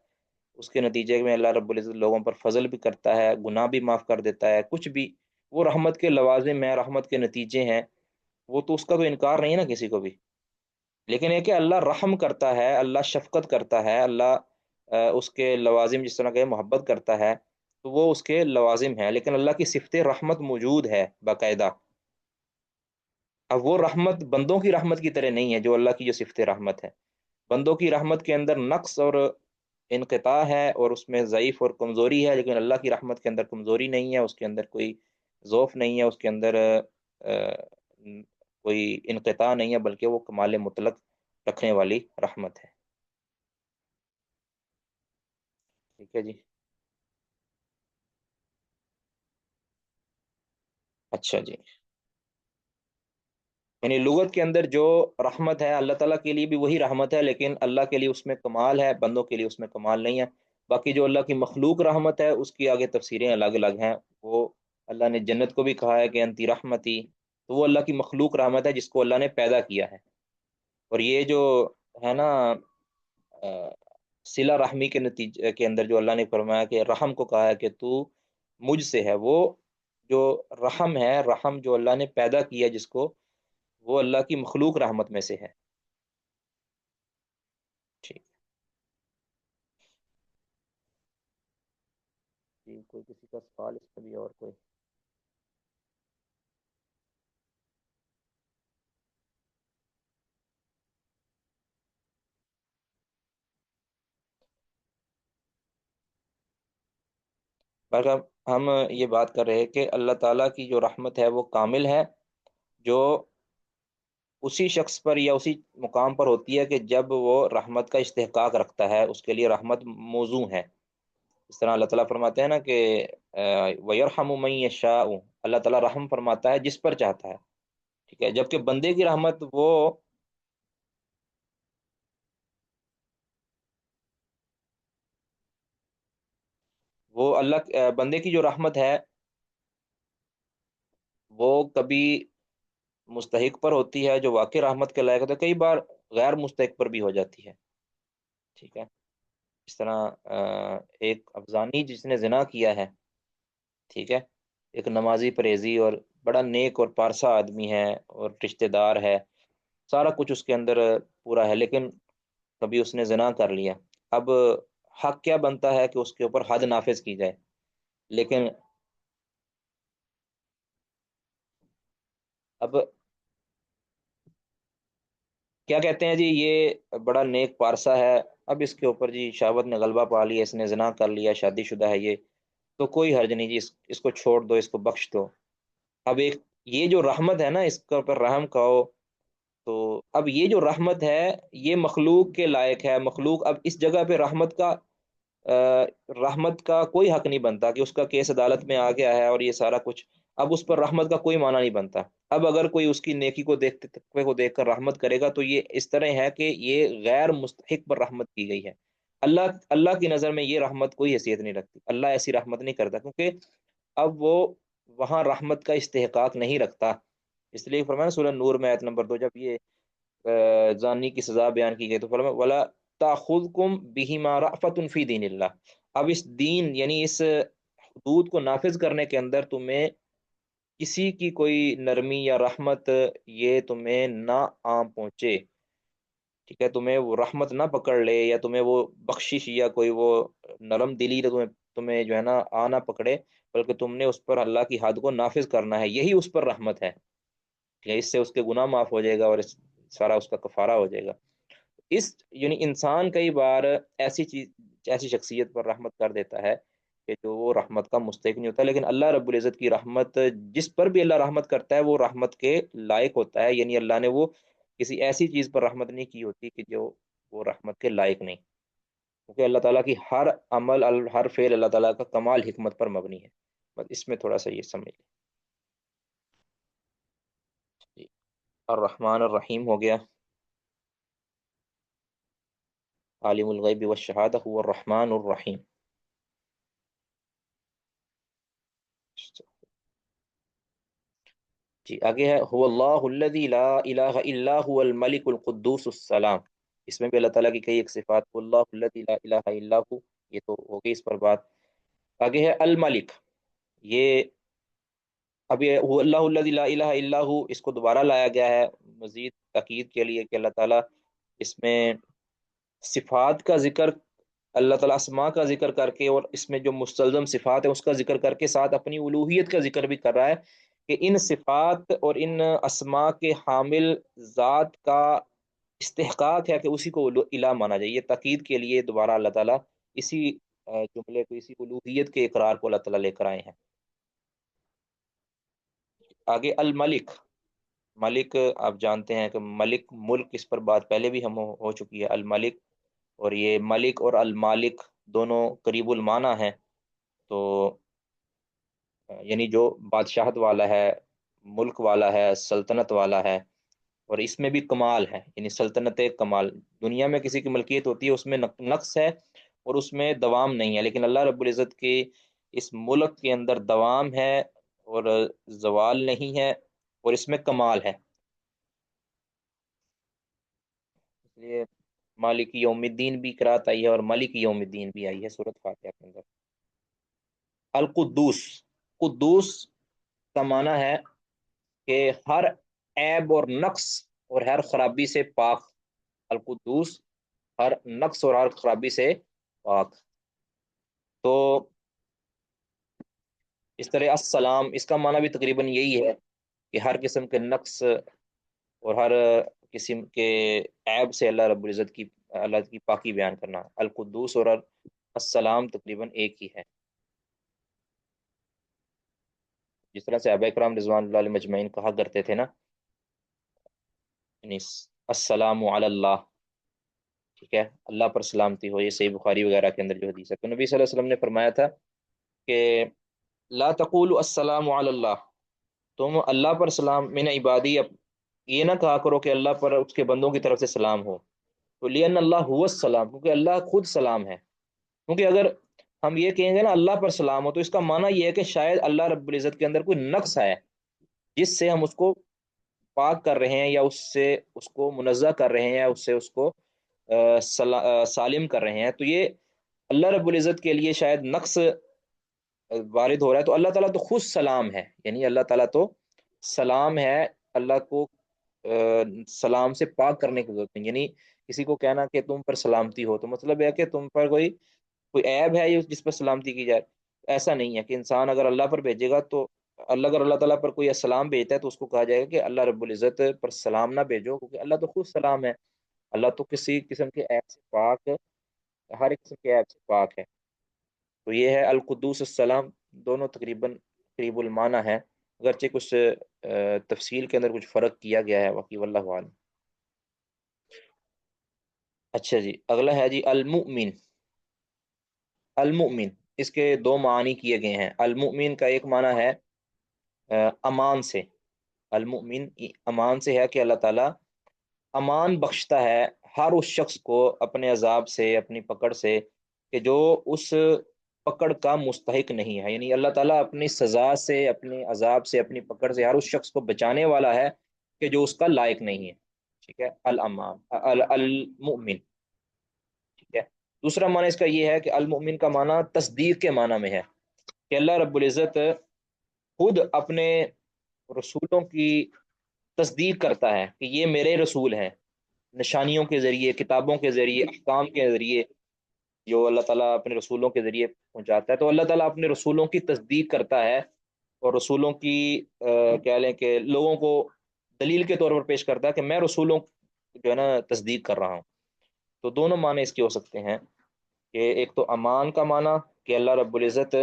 اس کے نتیجے میں اللہ رب العزت لوگوں پر فضل بھی کرتا ہے، گناہ بھی معاف کر دیتا ہے، کچھ بھی وہ رحمت کے لوازم ہیں، رحمت کے نتیجے ہیں، وہ تو اس کا تو انکار نہیں ہے نا کسی کو بھی۔ لیکن یہ کہ اللہ رحم کرتا ہے، اللہ شفقت کرتا ہے، اللہ اس کے لوازم جس طرح کہ محبت کرتا ہے، تو وہ اس کے لوازم ہیں، لیکن اللہ کی صفت رحمت موجود ہے باقاعدہ۔ اب وہ رحمت بندوں کی رحمت کی طرح نہیں ہے جو اللہ کی جو صفت رحمت ہے، بندوں کی رحمت کے اندر نقص اور انقطاع ہے، اور اس میں ضعیف اور کمزوری ہے، لیکن اللہ کی رحمت کے اندر کمزوری نہیں ہے، اس کے اندر کوئی ضعف نہیں ہے، اس کے اندر کوئی انقطاع نہیں ہے، بلکہ وہ کمال مطلق رکھنے والی رحمت ہے۔ ٹھیک ہے جی، اچھا جی، یعنی لغت کے اندر جو رحمت ہے اللہ تعالیٰ کے لیے بھی وہی رحمت ہے، لیکن اللہ کے لیے اس میں کمال ہے، بندوں کے لیے اس میں کمال نہیں ہے۔ باقی جو اللہ کی مخلوق رحمت ہے اس کی آگے تفسیریں الگ الگ ہیں، وہ اللہ نے جنت کو بھی کہا ہے کہ انتی رحمتی، تو وہ اللہ کی مخلوق رحمت ہے جس کو اللہ نے پیدا کیا ہے۔ اور یہ جو ہے نا صلہ رحمی کے نتیجے کے اندر جو اللہ نے فرمایا کہ رحم کو کہا ہے کہ تو مجھ سے ہے، وہ جو رحم ہے، رحم جو اللہ نے پیدا کیا جس کو، وہ اللہ کی مخلوق رحمت میں سے ہے۔ ٹھیک جی، کوئی کسی کا سوال اس کا بھی اور کوئی؟ بلکہ ہم یہ بات کر رہے ہیں کہ اللہ تعالیٰ کی جو رحمت ہے وہ کامل ہے، جو اسی شخص پر یا اسی مقام پر ہوتی ہے کہ جب وہ رحمت کا استحقاق رکھتا ہے، اس کے لیے رحمت موزوں ہے۔ اس طرح اللہ تعالیٰ فرماتے ہیں نا کہ وَيَرْحَمُ مَن يَشَاءُ، اللہ تعالیٰ رحم فرماتا ہے جس پر چاہتا ہے، ٹھیک ہے، جبکہ بندے کی رحمت وہ اللہ بندے کی جو رحمت ہے وہ کبھی مستحق پر ہوتی ہے جو واقع رحمت کے لائق ہوتا ہے، کئی بار غیر مستحق پر بھی ہو جاتی ہے، ٹھیک ہے۔ اس طرح ایک افغانی جس نے زنا کیا ہے، ٹھیک ہے، ایک نمازی پرہیزی اور بڑا نیک اور پارسا آدمی ہے اور رشتہ دار ہے، سارا کچھ اس کے اندر پورا ہے، لیکن کبھی اس نے زنا کر لیا۔ اب حق کیا بنتا ہے کہ اس کے اوپر حد نافذ کی جائے، لیکن اب کیا کہتے ہیں جی، یہ بڑا نیک پارسا ہے، اب اس کے اوپر جی شہوت نے غلبہ پا لیا، اس نے زنا کر لیا، شادی شدہ ہے یہ، تو کوئی حرج نہیں جی، اس کو چھوڑ دو، اس کو بخش دو۔ اب ایک یہ جو رحمت ہے نا، اس کے اوپر رحم کہو، تو اب یہ جو رحمت ہے یہ مخلوق کے لائق ہے، مخلوق اب اس جگہ پہ رحمت کا کوئی حق نہیں بنتا کہ اس کا کیس عدالت میں آ گیا ہے اور یہ سارا کچھ، اب اس پر رحمت کا کوئی معنی نہیں بنتا۔ اب اگر کوئی اس کی نیکی کو دیکھتے تقوی کو دیکھ کر رحمت کرے گا تو یہ اس طرح ہے کہ یہ غیر مستحق پر رحمت کی گئی ہے، اللہ کی نظر میں یہ رحمت کوئی حیثیت نہیں رکھتی، اللہ ایسی رحمت نہیں کرتا، کیونکہ اب وہ وہاں رحمت کا استحقاق نہیں رکھتا۔ اس لیے فرمایا سورہ نور میں آیت نمبر 2، جب یہ زانی کی سزا بیان کی گئی تو فرمایا ولا تاخذکم بہما رأفۃ فی دین اللہ، اب اس دین یعنی اس حدود کو نافذ کرنے کے اندر تمہیں کسی کی کوئی نرمی یا رحمت یہ تمہیں نہ آم پہنچے، ٹھیک ہے، تمہیں وہ رحمت نہ پکڑ لے یا تمہیں وہ بخشش یا کوئی وہ نرم دلی تمہیں جو ہے نا آ نہ پکڑے، بلکہ تم نے اس پر اللہ کی حد کو نافذ کرنا ہے، یہی اس پر رحمت ہے، ٹھیک ہے، اس سے اس کے گناہ معاف ہو جائے گا اور سارا اس کا کفارہ ہو جائے گا۔ یعنی انسان کئی بار ایسی شخصیت پر رحمت کر دیتا ہے کہ جو وہ رحمت کا مستحق نہیں ہوتا، لیکن اللہ رب العزت کی رحمت، جس پر بھی اللہ رحمت کرتا ہے وہ رحمت کے لائق ہوتا ہے، یعنی اللہ نے وہ کسی ایسی چیز پر رحمت نہیں کی ہوتی کہ جو وہ رحمت کے لائق نہیں، کیونکہ اللہ تعالیٰ کی ہر عمل ہر فعل اللہ تعالیٰ کا کمال حکمت پر مبنی ہے، بس اس میں تھوڑا سا یہ سمجھ لیں۔ الرحمن الرحیم ہو گیا، عالم الغیب والشہادہ هو الرحمن الرحیم۔ جی آگے ہے هو اللہ الذی لا الہ الا هو الملک القدوس السلام، اس میں بھی اللہ تعالیٰ کی کئی ایک صفات، اللہ الذی لا الہ الا هو، یہ تو ہو گئی اس پر بات۔ آگے ہے الملک، یہ اب یہ هو اللہ الذی لا الہ الا هو، اس کو دوبارہ لایا گیا ہے مزید تاکید کے لیے کہ اللہ تعالیٰ اس میں صفات کا ذکر، اللہ تعالیٰ اسماء کا ذکر کر کے اور اس میں جو مستلزم صفات ہے اس کا ذکر کر کے ساتھ اپنی الوہیت کا ذکر بھی کر رہا ہے کہ ان صفات اور ان اسماء کے حامل ذات کا استحقاق ہے کہ اسی کو الہ مانا جائے، یہ تاکید کے لیے دوبارہ اللہ تعالیٰ اسی جملے کو، اسی الوہیت کے اقرار کو اللہ تعالیٰ لے کر آئے ہیں۔ آگے الملک، ملک آپ جانتے ہیں کہ ملک ملک، اس پر بات پہلے بھی ہم ہو چکی ہے، الملک، اور یہ ملک اور المالک دونوں قریب المعنی ہیں، تو یعنی جو بادشاہت والا ہے، ملک والا ہے، سلطنت والا ہے، اور اس میں بھی کمال ہے، یعنی سلطنت کمال، دنیا میں کسی کی ملکیت ہوتی ہے اس میں نقص ہے اور اس میں دوام نہیں ہے، لیکن اللہ رب العزت کے اس ملک کے اندر دوام ہے اور زوال نہیں ہے اور اس میں کمال ہے، اس لیے مالک یوم الدین بھی قرات آئی ہے اور مالک یوم الدین بھی آئی ہے سورۃ فاتحہ کے اندر۔ القدوس، قدوس کا معنی ہے کہ ہر عیب اور نقص اور ہر خرابی سے پاک، القدوس ہر نقص اور ہر خرابی سے پاک۔ تو اس طرح السلام، اس کا معنی بھی تقریباً یہی ہے کہ ہر قسم کے نقص اور ہر قسم کے عیب سے اللہ کی پاکی بیان کرنا، القدوس اور السلام تقریباً ایک ہی ہے، جس طرح صحابہ کرام رضوان اللہ علیہ مجمعین کہا کرتے تھے نا، یعنی السلام علی اللہ، ٹھیک ہے، اللہ پر سلامتی ہو، یہ صحیح بخاری وغیرہ کے اندر جو حدیث ہے، تو نبی صلی اللہ علیہ وسلم نے فرمایا تھا کہ لا تقولوا السلام علی اللہ، تم اللہ پر سلام من عبادی، یہ نہ کہا کرو کہ اللہ پر اس کے بندوں کی طرف سے سلام ہو، تو لین اللہ هو السلام، کیونکہ اللہ خود سلام ہے. کیونکہ اگر ہم یہ کہیں گے نا اللہ پر سلام ہو، تو اس کا معنی یہ ہے کہ شاید اللہ رب العزت کے اندر کوئی نقص ہے جس سے ہم اس کو پاک کر رہے ہیں، یا اس کو منزہ کر رہے ہیں، یا اس کو سالم کر رہے ہیں. تو یہ اللہ رب العزت کے لیے شاید نقص وارد ہو رہا ہے. تو اللہ تعالیٰ تو خود سلام ہے، یعنی اللہ تعالیٰ تو سلام ہے. اللہ کو سلام سے پاک کرنے کی ضرورت نہیں. یعنی کسی کو کہنا کہ تم پر سلامتی ہو، تو مطلب ہے کہ تم پر کوئی عیب ہے جس پر سلامتی کی جائے. ایسا نہیں ہے کہ انسان اگر اللہ پر بھیجے گا تو اگر اللہ تعالیٰ پر کوئی السلام بھیجتا ہے تو اس کو کہا جائے گا کہ اللہ رب العزت پر سلام نہ بھیجو، کیونکہ اللہ تو خود سلام ہے. اللہ تو کسی قسم کے عیب سے پاک، ہر ایک قسم کے عیب سے پاک ہے. تو یہ ہے القدوس السلام، دونوں تقریباً قریب المعنی ہے، اگرچہ کچھ تفصیل کے اندر کچھ فرق کیا گیا ہے، واقعی واللہ عالم. اچھا جی، اگلا ہے جی المؤمن. المؤمن اس کے دو معنی کیے گئے ہیں. المؤمن کا ایک معنی ہے امان سے. المؤمن امان سے ہے کہ اللہ تعالیٰ امان بخشتا ہے ہر اس شخص کو اپنے عذاب سے، اپنی پکڑ سے، کہ جو اس پکڑ کا مستحق نہیں ہے. یعنی اللہ تعالیٰ اپنی سزا سے، اپنے عذاب سے، اپنی پکڑ سے ہر اس شخص کو بچانے والا ہے کہ جو اس کا لائق نہیں ہے. ٹھیک ہے، الامان المؤمن. ٹھیک ہے. دوسرا معنی اس کا یہ ہے کہ المؤمن کا معنی تصدیق کے معنی میں ہے، کہ اللہ رب العزت خود اپنے رسولوں کی تصدیق کرتا ہے کہ یہ میرے رسول ہیں، نشانیوں کے ذریعے، کتابوں کے ذریعے، احکام کے ذریعے جو اللہ تعالیٰ اپنے رسولوں کے ذریعے پہنچاتا ہے. تو اللہ تعالیٰ اپنے رسولوں کی تصدیق کرتا ہے، اور رسولوں کی کہہ لیں کہ لوگوں کو دلیل کے طور پر پیش کرتا ہے کہ میں رسولوں جو ہے نا تصدیق کر رہا ہوں. تو دونوں معنی اس کے ہو سکتے ہیں، کہ ایک تو امان کا معنی کہ اللہ رب العزت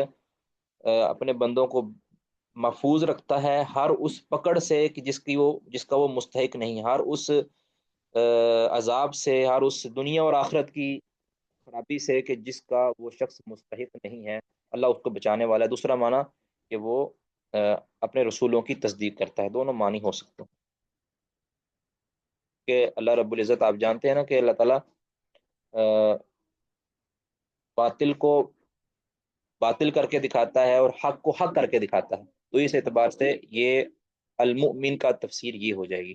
اپنے بندوں کو محفوظ رکھتا ہے ہر اس پکڑ سے کہ جس کا وہ مستحق نہیں، ہر اس عذاب سے، ہر اس دنیا اور آخرت کی خرابی سے کہ جس کا وہ شخص مستحق نہیں ہے. اللہ اس کو بچانے والا ہے. دوسرا معنی کہ وہ اپنے رسولوں کی تصدیق کرتا ہے. دونوں معنی ہو سکتے ہیں کہ اللہ رب العزت، آپ جانتے ہیں نا کہ اللہ تعالیٰ باطل کو باطل کر کے دکھاتا ہے اور حق کو حق کر کے دکھاتا ہے. تو اس اعتبار سے یہ المؤمن کا تفسیر یہ ہو جائے گی.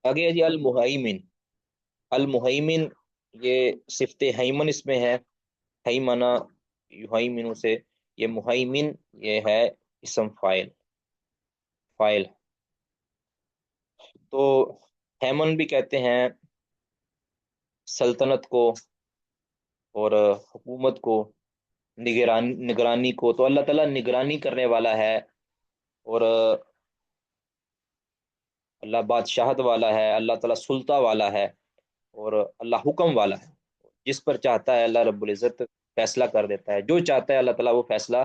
آگے ہے جی المہیمن. المہیمن یہ صفت ہیمن اس میں ہے، ہیمنا یہیمن سے، یہ مہیمن یہ ہے اسم فائل. تو ہیمن بھی کہتے ہیں سلطنت کو اور حکومت کو، نگرانی کو. تو اللہ تعالیٰ نگرانی کرنے والا ہے، اور اللہ بادشاہت والا ہے، اللہ تعالیٰ سلطہ والا ہے، اور اللہ حکم والا ہے. جس پر چاہتا ہے اللہ رب العزت فیصلہ کر دیتا ہے، جو چاہتا ہے اللہ تعالیٰ وہ فیصلہ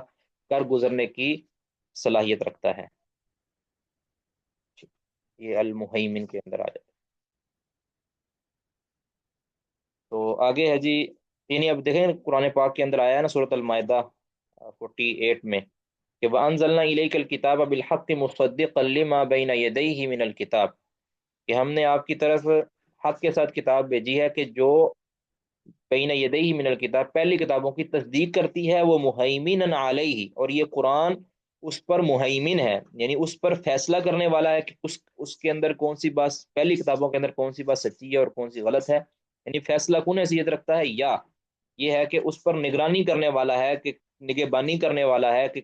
کر گزرنے کی صلاحیت رکھتا ہے. یہ المہیمن کے اندر آ جاتا ہے. تو آگے ہے جی، یعنی اب دیکھیں قرآن پاک کے اندر آیا ہے نا سورۃ المائدہ 48 میں کہ وَأَنزَلْنَا إِلَيْكَ الْكِتَابَ بِالْحَقِّ مُصَدِّقًا لِمَا بَيْنَ يَدَيْهِ مِنَ الْكِتَابِ، کہ ہم نے آپ کی طرف حق کے ساتھ کتاب بھیجی ہے کہ جو بین یدیہ من الکتاب، پہلی کتابوں کی تصدیق کرتی ہے، وہ مہیمن علیہ، اور یہ قرآن اس پر مہیمن ہے، یعنی اس پر فیصلہ کرنے والا ہے کہ اس کے اندر کون سی بات، پہلی کتابوں کے اندر کون سی بات سچی ہے اور کون سی غلط ہے. یعنی فیصلہ کن حیثیت رکھتا ہے، یا یہ ہے کہ اس پر نگرانی کرنے والا ہے، کہ نگہبانی کرنے والا ہے، کہ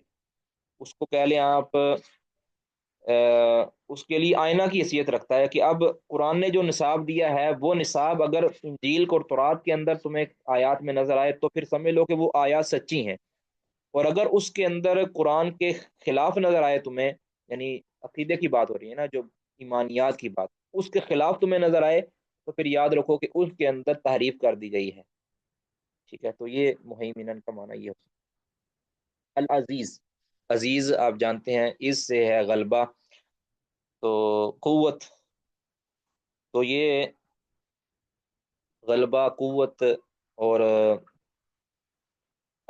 اس کو کہہ لیں آپ اس کے لیے آئینہ کی حیثیت رکھتا ہے کہ اب قرآن نے جو نصاب دیا ہے وہ نصاب اگر انجیل اور تورات کے اندر تمہیں آیات میں نظر آئے تو پھر سمجھ لو کہ وہ آیات سچی ہیں، اور اگر اس کے اندر قرآن کے خلاف نظر آئے تمہیں، یعنی عقیدے کی بات ہو رہی ہے نا، جو ایمانیات کی بات، اس کے خلاف تمہیں نظر آئے تو پھر یاد رکھو کہ اس کے اندر تحریف کر دی گئی ہے. ٹھیک ہے. تو یہ مہیمنن کا معنی یہ ہوتا ہے. العزیز، عزیز آپ جانتے ہیں اس سے ہے غلبہ، تو قوت. تو یہ غلبہ، قوت، اور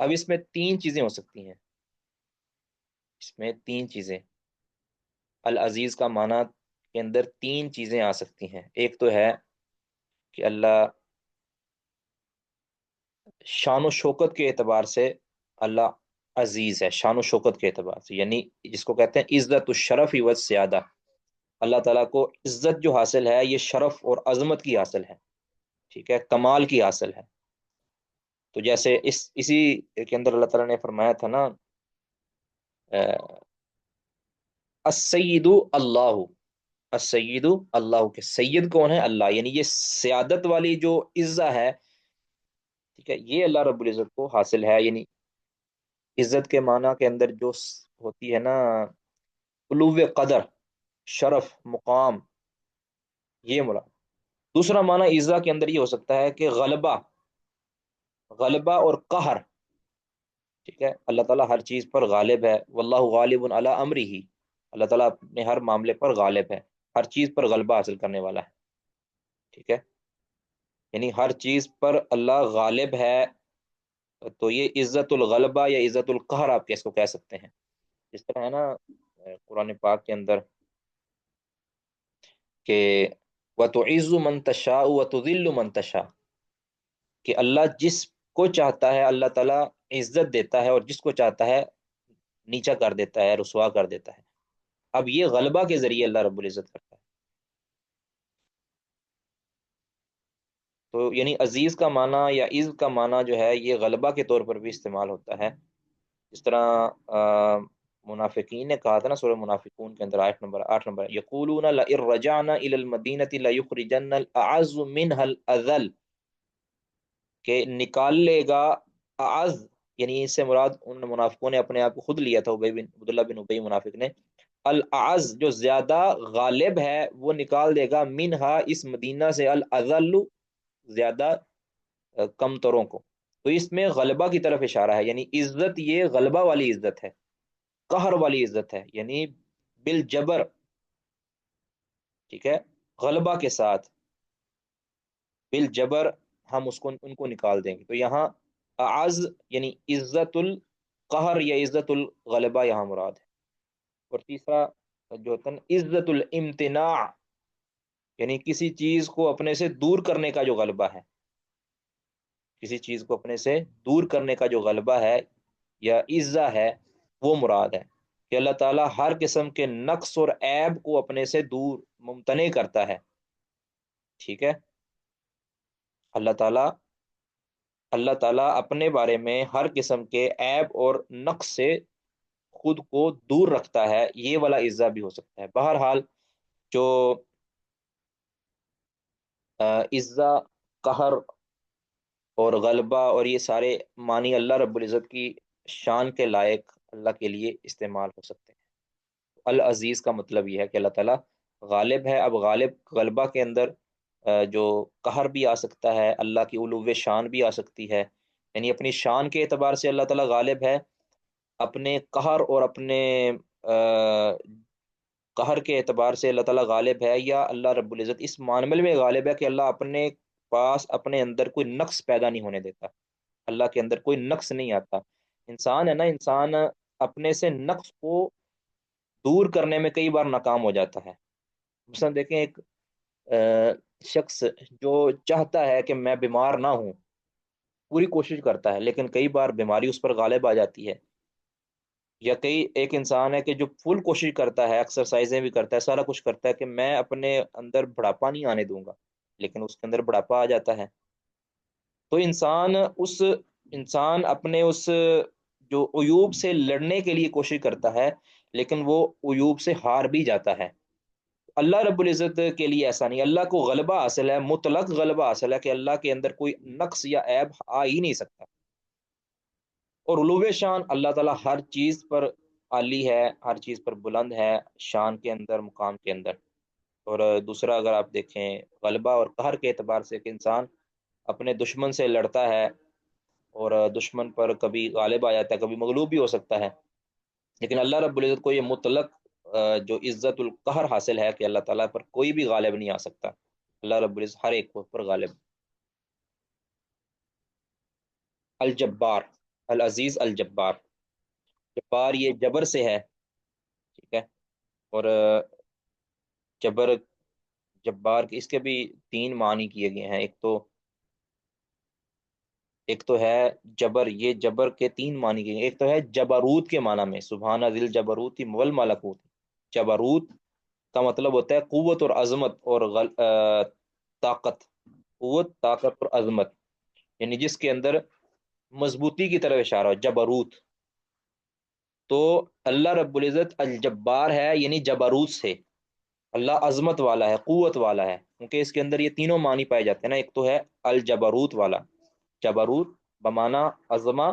اب اس میں تین چیزیں ہو سکتی ہیں. اس میں تین چیزیں، العزیز کا معنی کے اندر تین چیزیں آ سکتی ہیں۔ ایک تو ہے کہ اللہ شان و شوکت کے اعتبار سے اللہ عزیز ہے، شان و شوکت کے اعتبار سے، یعنی جس کو کہتے ہیں عزت الشرف و سیادہ، اللہ تعالیٰ کو عزت جو حاصل ہے یہ شرف اور عظمت کی حاصل ہے، ٹھیک ہے، کمال کی حاصل ہے۔ تو جیسے اسی کے اندر اللہ تعالیٰ نے فرمایا تھا نا، السید اللہ، السید اللہ، کے سید کون ہے؟ اللہ، یعنی یہ سیادت والی جو عزت ہے، ٹھیک ہے، یہ اللہ رب العزت کو حاصل ہے۔ یعنی عزت کے معنی کے اندر جو ہوتی ہے نا علو قدر، شرف، مقام، یہ مراد۔ دوسرا معنی عزت کے اندر یہ ہو سکتا ہے کہ غلبہ، غلبہ اور قہر، ٹھیک ہے، اللہ تعالیٰ ہر چیز پر غالب ہے، واللہ غالب علی امرہ، اللہ تعالیٰ اپنے ہر معاملے پر غالب ہے، ہر چیز پر غلبہ حاصل کرنے والا ہے، ٹھیک ہے، یعنی ہر چیز پر اللہ غالب ہے۔ تو یہ عزت الغلبہ یا عزت القہر آپ کس کو کہہ سکتے ہیں، اس طرح ہے نا قرآن پاک کے اندر کہ وَتُعِزُّ مَن تَشَاءُ وَتُذِلُّ مَن تَشَاءُ، کہ اللہ جس کو چاہتا ہے اللہ تعالیٰ عزت دیتا ہے، اور جس کو چاہتا ہے نیچا کر دیتا ہے، رسوا کر دیتا ہے۔ اب یہ غلبہ کے ذریعے اللہ رب العزت کرتا ہے۔ تو یعنی عزیز کا معنی یا عز کا معنی جو ہے یہ غلبہ کے طور پر بھی استعمال ہوتا ہے، جس طرح منافقین نے کہا تھا نا سورہ منافقون کے اندر آیت نمبر 8 یقولون لئن رجعنا الى المدینة لیخرجن الاعز منها الاذل، کہ نکال لے گا اعز، یعنی اس سے مراد ان منافقوں نے اپنے آپ کو خود لیا تھا، عبداللہ بن ابی منافق نے، الاعز جو زیادہ غالب ہے وہ نکال دے گا، منہا اس مدینہ سے، الاذل زیادہ کم تروں کو۔ تو اس میں غلبہ کی طرف اشارہ ہے، یعنی عزت یہ غلبہ والی عزت ہے، قہر والی عزت ہے، یعنی بالجبر، ٹھیک ہے، غلبہ کے ساتھ بالجبر ہم ان کو نکال دیں گے۔ تو یہاں اعز یعنی عزت القہر یا عزت الغلبہ یہاں مراد ہے۔ اور تیسرا جو ہوتا ہے عزت الامتناع، یعنی کسی چیز کو اپنے سے دور کرنے کا جو غلبہ ہے، کسی چیز کو اپنے سے دور کرنے کا جو غلبہ ہے یا عزت ہے، وہ مراد ہے کہ اللہ تعالیٰ ہر قسم کے نقص اور عیب کو اپنے سے دور ممتنع کرتا ہے، ٹھیک ہے، اللہ تعالیٰ اپنے بارے میں ہر قسم کے عیب اور نقص سے خود کو دور رکھتا ہے، یہ والا عزت بھی ہو سکتا ہے۔ بہرحال جو عزت، قہر اور غلبہ اور یہ سارے معنی اللہ رب العزت کی شان کے لائق اللہ کے لیے استعمال ہو سکتے ہیں۔ العزیز کا مطلب یہ ہے کہ اللہ تعالیٰ غالب ہے۔ اب غلبہ کے اندر جو قہر بھی آ سکتا ہے، اللہ کی علو شان بھی آ سکتی ہے، یعنی اپنی شان کے اعتبار سے اللہ تعالیٰ غالب ہے، اپنے قہر اور اپنے قہر کے اعتبار سے اللہ تعالیٰ غالب ہے، یا اللہ رب العزت اس معاملے میں غالب ہے کہ اللہ اپنے پاس اپنے اندر کوئی نقص پیدا نہیں ہونے دیتا، اللہ کے اندر کوئی نقص نہیں آتا۔ انسان ہے نا، انسان اپنے سے نقص کو دور کرنے میں کئی بار ناکام ہو جاتا ہے۔ مثلا دیکھیں ایک شخص جو چاہتا ہے کہ میں بیمار نہ ہوں، پوری کوشش کرتا ہے، لیکن کئی بار بیماری اس پر غالب آ جاتی ہے۔ یا ایک انسان ہے کہ جو فل کوشش کرتا ہے، ایکسرسائزیں بھی کرتا ہے، سارا کچھ کرتا ہے کہ میں اپنے اندر بڑھاپا نہیں آنے دوں گا، لیکن اس کے اندر بڑھاپا آ جاتا ہے۔ تو انسان اپنے اس جو عیوب سے لڑنے کے لیے کوشش کرتا ہے، لیکن وہ عیوب سے ہار بھی جاتا ہے۔ اللہ رب العزت کے لیے ایسا نہیں، اللہ کو غلبہ حاصل ہے، مطلق غلبہ حاصل ہے کہ اللہ کے اندر کوئی نقص یا عیب آ ہی نہیں سکتا۔ اور علو شان، اللہ تعالیٰ ہر چیز پر عالی ہے، ہر چیز پر بلند ہے، شان کے اندر، مقام کے اندر۔ اور دوسرا اگر آپ دیکھیں غلبہ اور قہر کے اعتبار سے کہ انسان اپنے دشمن سے لڑتا ہے اور دشمن پر کبھی غالب آ جاتا ہے، کبھی مغلوب بھی ہو سکتا ہے، لیکن اللہ رب العزت کو یہ مطلق جو عزت القہر حاصل ہے کہ اللہ تعالیٰ پر کوئی بھی غالب نہیں آ سکتا، اللہ رب العزت ہر ایک پر غالب۔ الجبار، العزیز الجبار، جبار یہ جبر سے ہے، اور جبر جبار کے اس کے بھی تین معنی کیے گئے ہیں۔ ایک تو ہے جبر، یہ جبر کے تین معنی کیے گئے۔ ایک تو ہے جبروت کے معنی میں، سبحان ذی الجبروت والملکوت۔ جبروت کا مطلب ہوتا ہے قوت اور عظمت اور طاقت، قوت طاقت اور عظمت، یعنی جس کے اندر مضبوطی کی طرف اشارہ ہو، جبروت۔ تو اللہ رب العزت الجبار ہے، یعنی جبروت سے اللہ عظمت والا ہے، قوت والا ہے، کیونکہ اس کے اندر یہ تینوں معنی پائے جاتے ہیں نا۔ ایک تو ہے الجبروت والا، جبروت بمانا عظمہ،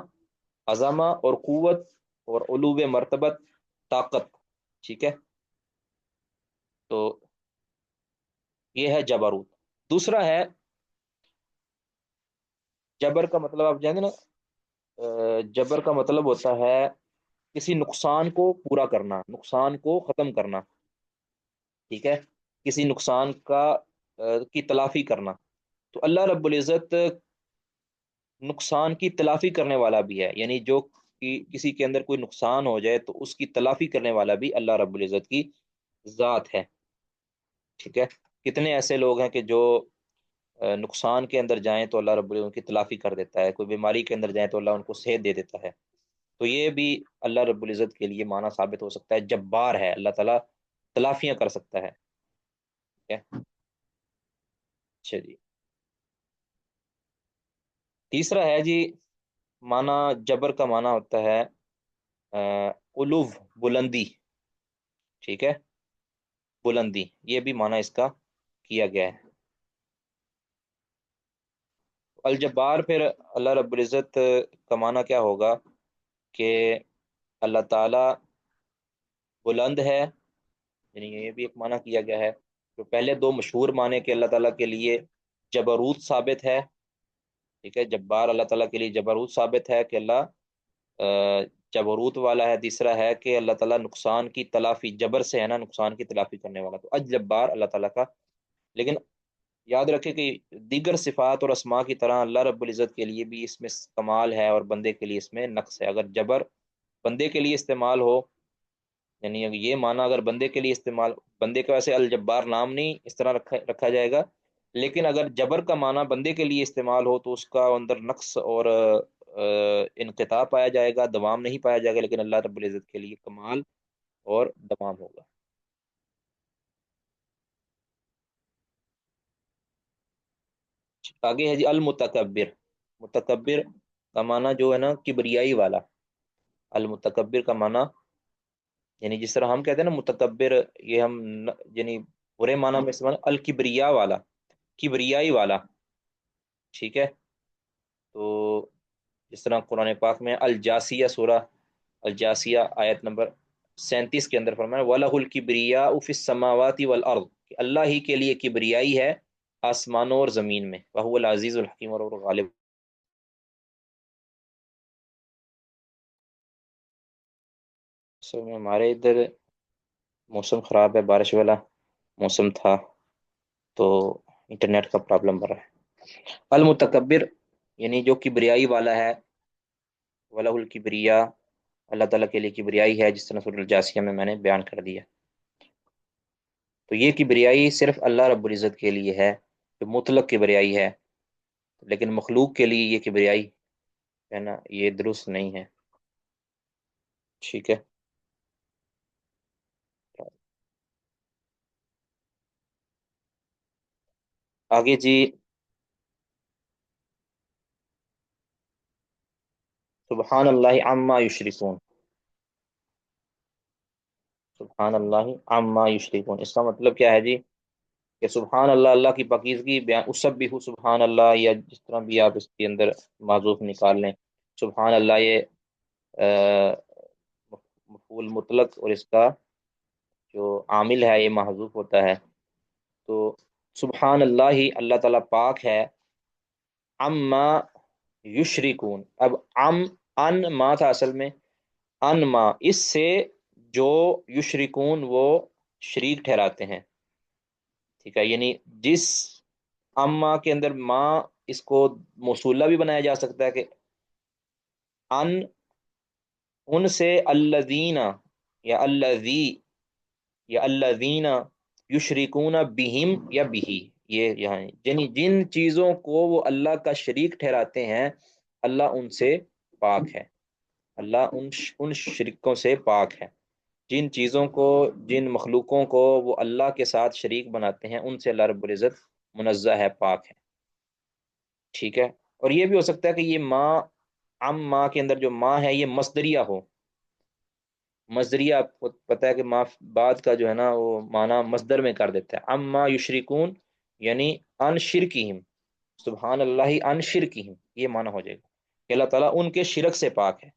عظمہ اور قوت اور علو مرتبت، طاقت، ٹھیک ہے، تو یہ ہے جبروت۔ دوسرا ہے جبر کا مطلب آپ جانتے نا، جبر کا مطلب ہوتا ہے کسی نقصان کو پورا کرنا، نقصان کو ختم کرنا، ٹھیک ہے، کسی نقصان کی تلافی کرنا۔ تو اللہ رب العزت نقصان کی تلافی کرنے والا بھی ہے، یعنی جو کسی کے اندر کوئی نقصان ہو جائے تو اس کی تلافی کرنے والا بھی اللہ رب العزت کی ذات ہے، ٹھیک ہے۔ کتنے ایسے لوگ ہیں کہ جو نقصان کے اندر جائیں تو اللہ رب العزت ان کی تلافی کر دیتا ہے، کوئی بیماری کے اندر جائیں تو اللہ ان کو صحت دے دیتا ہے۔ تو یہ بھی اللہ رب العزت کے لیے معنی ثابت ہو سکتا ہے، جبار ہے، اللہ تعالیٰ تلافیاں کر سکتا ہے، ٹھیک ہے۔ اچھا جی، تیسرا ہے جی معنی جبر کا معنی ہوتا ہے علو، بلندی، ٹھیک ہے، بلندی، یہ بھی معنی اس کا کیا گیا ہے۔ الجبار پھر اللہ رب العزت کا معنی کیا ہوگا کہ اللہ تعالیٰ بلند ہے، یعنی یہ بھی ایک معنی کیا گیا ہے۔ جو پہلے دو مشہور معنی کہ اللہ تعالیٰ کے لیے جبروت ثابت ہے، ٹھیک ہے، جبار اللہ تعالیٰ کے لیے جبروت ثابت ہے کہ اللہ جبروت والا ہے۔ تیسرا ہے کہ اللہ تعالیٰ نقصان کی تلافی، جبر سے ہے نا، نقصان کی تلافی کرنے والا، تو الجبار اللہ تعالیٰ کا۔ لیکن یاد رکھے کہ دیگر صفات اور اسماء کی طرح اللہ رب العزت کے لیے بھی اس میں کمال ہے اور بندے کے لیے اس میں نقص ہے۔ اگر جبر بندے کے لیے استعمال ہو، یعنی یہ معنی اگر بندے کے لیے استعمال، بندے کا ویسے الجبار نام نہیں اس طرح رکھا جائے گا، لیکن اگر جبر کا معنی بندے کے لیے استعمال ہو تو اس کا اندر نقص اور انقطاع پایا جائے گا، دوام نہیں پایا جائے گا، لیکن اللہ رب العزت کے لیے کمال اور دوام ہوگا۔ آگے ہے جی المتکبر۔ متکبر کا معنی جو ہے نا کبریائی والا، المتکبر کا معنی یعنی جس طرح ہم کہتے ہیں نا متکبر، یہ ہم یعنی برے معنی میں استعمال، الکبریا والا، کبریائی والا، ٹھیک ہے۔ تو جس طرح قرآن پاک میں الجاسیہ سورہ الجاسیہ آیت نمبر 37 کے اندر فرمایا وَلَهُ الْكِبْرِيَاءُ فِي السَّمَاوَاتِ وَالْأَرْضِ، کہ اللہ ہی کے لیے کبریائی ہے آسمانوں اور زمین میں، وَهُوَ الْعَزِيزُ الْحَكِيمُ، اور وہ غالب۔ اصل میں ہمارے ادھر موسم خراب ہے، بارش والا موسم تھا تو انٹرنیٹ کا پرابلم بڑھ رہا ہے۔ المتکبر یعنی جو کبریائی والا ہے، وَلَهُ الْكِبْرِيَاء، اللہ تعالیٰ کے لیے کبریائی ہے، جس طرح سورۃ الجاسیہ میں نے بیان کر دیا۔ تو یہ کبریائی صرف اللہ رب العزت کے لیے ہے، جو مطلق کبریائی ہے، لیکن مخلوق کے لیے یہ کبریائی ہے نا، یہ درست نہیں ہے، ٹھیک ہے۔ آگے جی سبحان اللہ عما یشرکون، سبحان اللہ عما یشرکون، اس کا مطلب کیا ہے جی کہ سبحان اللہ، اللہ کی پاکیزگی بیان، اسبح سبحان اللہ، یا جس طرح بھی آپ اس کے اندر معذوف نکال لیں، سبحان اللہ یہ مفعول مطلق اور اس کا جو عامل ہے یہ محذوف ہوتا ہے۔ تو سبحان اللہ ہی اللہ تعالیٰ پاک ہے، عما یشرکون، اب ان ما تھا اصل میں، ان ما اس سے جو یشرکون وہ شریک ٹھہراتے ہیں، ٹھیک ہے، یعنی جس اما کے اندر ما اس کو موصولہ بھی بنایا جا سکتا ہے کہ ان سے الذین یا الذی یا الذین یشرکون بہم یا بہی، یہ یہاں یعنی جن چیزوں کو وہ اللہ کا شریک ٹھہراتے ہیں اللہ ان سے پاک ہے، اللہ ان شرکوں سے پاک ہے، جن چیزوں کو، جن مخلوقوں کو وہ اللہ کے ساتھ شریک بناتے ہیں ان سے اللہ رب العزت منزہ ہے، پاک ہے، ٹھیک ہے۔ اور یہ بھی ہو سکتا ہے کہ یہ ماں، ماں کے اندر جو ماں ہے یہ مصدریہ ہو، مصدریہ آپ کو پتہ ہے کہ ماں بعد کا جو ہے نا وہ معنی مصدر میں کر دیتا ہے، اما یشرکون یعنی ان شرکہم، سبحان اللہ ان شرکہم، یہ معنی ہو جائے گا کہ اللہ تعالیٰ ان کے شرک سے پاک ہے،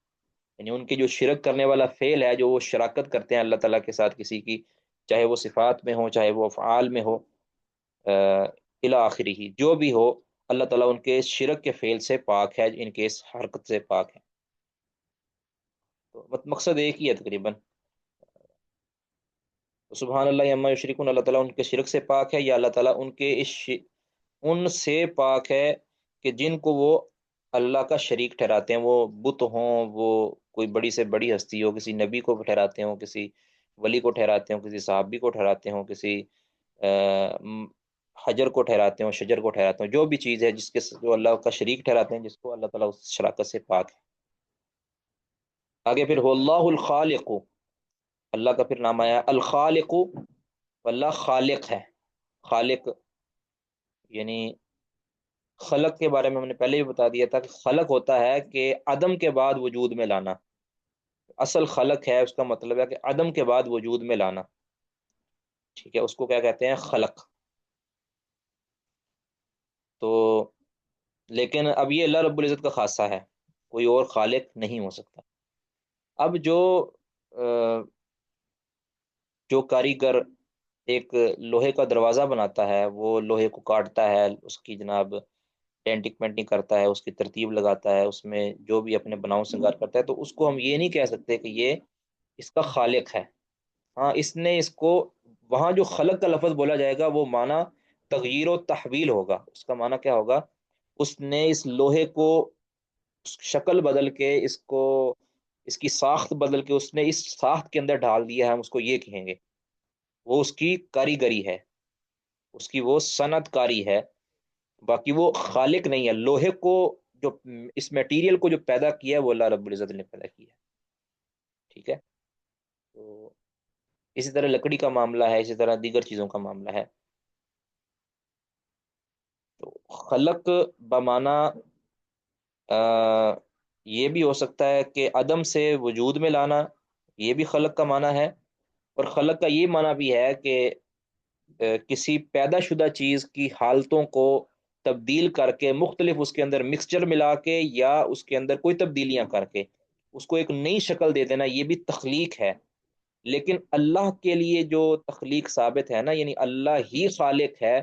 یعنی ان کے جو شرک کرنے والا فعل ہے، جو وہ شراکت کرتے ہیں اللہ تعالیٰ کے ساتھ کسی کی، چاہے وہ صفات میں ہو چاہے وہ افعال میں ہو، الی آخری ہی جو بھی ہو، اللہ تعالیٰ ان کے شرک کے فعل سے پاک ہے، ان کے اس حرکت سے پاک ہے۔ تو مقصد ایک ہی ہے تقریباً، سبحان اللہ عما یشرکون، اللہ تعالیٰ ان کے شرک سے پاک ہے، یا اللہ تعالیٰ ان کے ان سے پاک ہے کہ جن کو وہ اللہ کا شریک ٹھہراتے ہیں، وہ بت ہوں، وہ کوئی بڑی سے بڑی ہستی ہو، کسی نبی کو ٹھہراتے ہوں، کسی ولی کو ٹھہراتے ہوں، کسی صحابی کو ٹھہراتے ہوں، کسی حجر کو ٹھہراتے ہوں، شجر کو ٹھہراتے ہوں، جو بھی چیز ہے جس کے جو اللہ کا شریک ٹھہراتے ہیں، جس کو اللہ تعالیٰ اس شراکت سے پاک ہے۔ آگے پھر ہو اللہ الخالق، اللہ کا پھر نام آیا الخالق، اللہ خالق ہے، خالق یعنی خلق کے بارے میں ہم نے پہلے بھی بتا دیا تھا کہ خلق ہوتا ہے کہ عدم کے بعد وجود میں لانا، اصل خلق ہے اس کا مطلب ہے کہ عدم کے بعد وجود میں لانا، ٹھیک ہے، اس کو کیا کہتے ہیں؟ خلق۔ تو لیکن اب یہ اللہ رب العزت کا خاصہ ہے، کوئی اور خالق نہیں ہو سکتا۔ اب جو کاریگر ایک لوہے کا دروازہ بناتا ہے، وہ لوہے کو کاٹتا ہے، اس کی جناب ڈینٹنگ پینٹنگ کرتا ہے، اس کی ترتیب لگاتا ہے، اس میں جو بھی اپنے بناؤ سنگار کرتا ہے، تو اس کو ہم یہ نہیں کہہ سکتے کہ یہ اس کا خالق ہے۔ ہاں اس نے اس کو، وہاں جو خلق کا لفظ بولا جائے گا وہ معنی تغییر و تحویل ہوگا، اس کا معنی کیا ہوگا؟ اس نے اس لوہے کو شکل بدل کے، اس کو، اس کی ساخت بدل کے اس نے اس ساخت کے اندر ڈال دیا ہے، ہم اس کو یہ کہیں گے، وہ اس کی کاریگری ہے، اس کی وہ صنعت کاری ہے، باقی وہ خالق نہیں ہے۔ لوہے کو جو، اس میٹیریل کو جو پیدا کیا ہے وہ اللہ رب العزت نے پیدا کیا ہے، ٹھیک ہے۔ تو اسی طرح لکڑی کا معاملہ ہے، اسی طرح دیگر چیزوں کا معاملہ ہے۔ تو خلق بمانا یہ بھی ہو سکتا ہے کہ عدم سے وجود میں لانا، یہ بھی خلق کا معنی ہے، اور خلق کا یہ معنی بھی ہے کہ کسی پیدا شدہ چیز کی حالتوں کو تبدیل کر کے، مختلف اس کے اندر مکسچر ملا کے یا اس کے اندر کوئی تبدیلیاں کر کے اس کو ایک نئی شکل دے دینا، یہ بھی تخلیق ہے۔ لیکن اللہ کے لیے جو تخلیق ثابت ہے نا، یعنی اللہ ہی خالق ہے،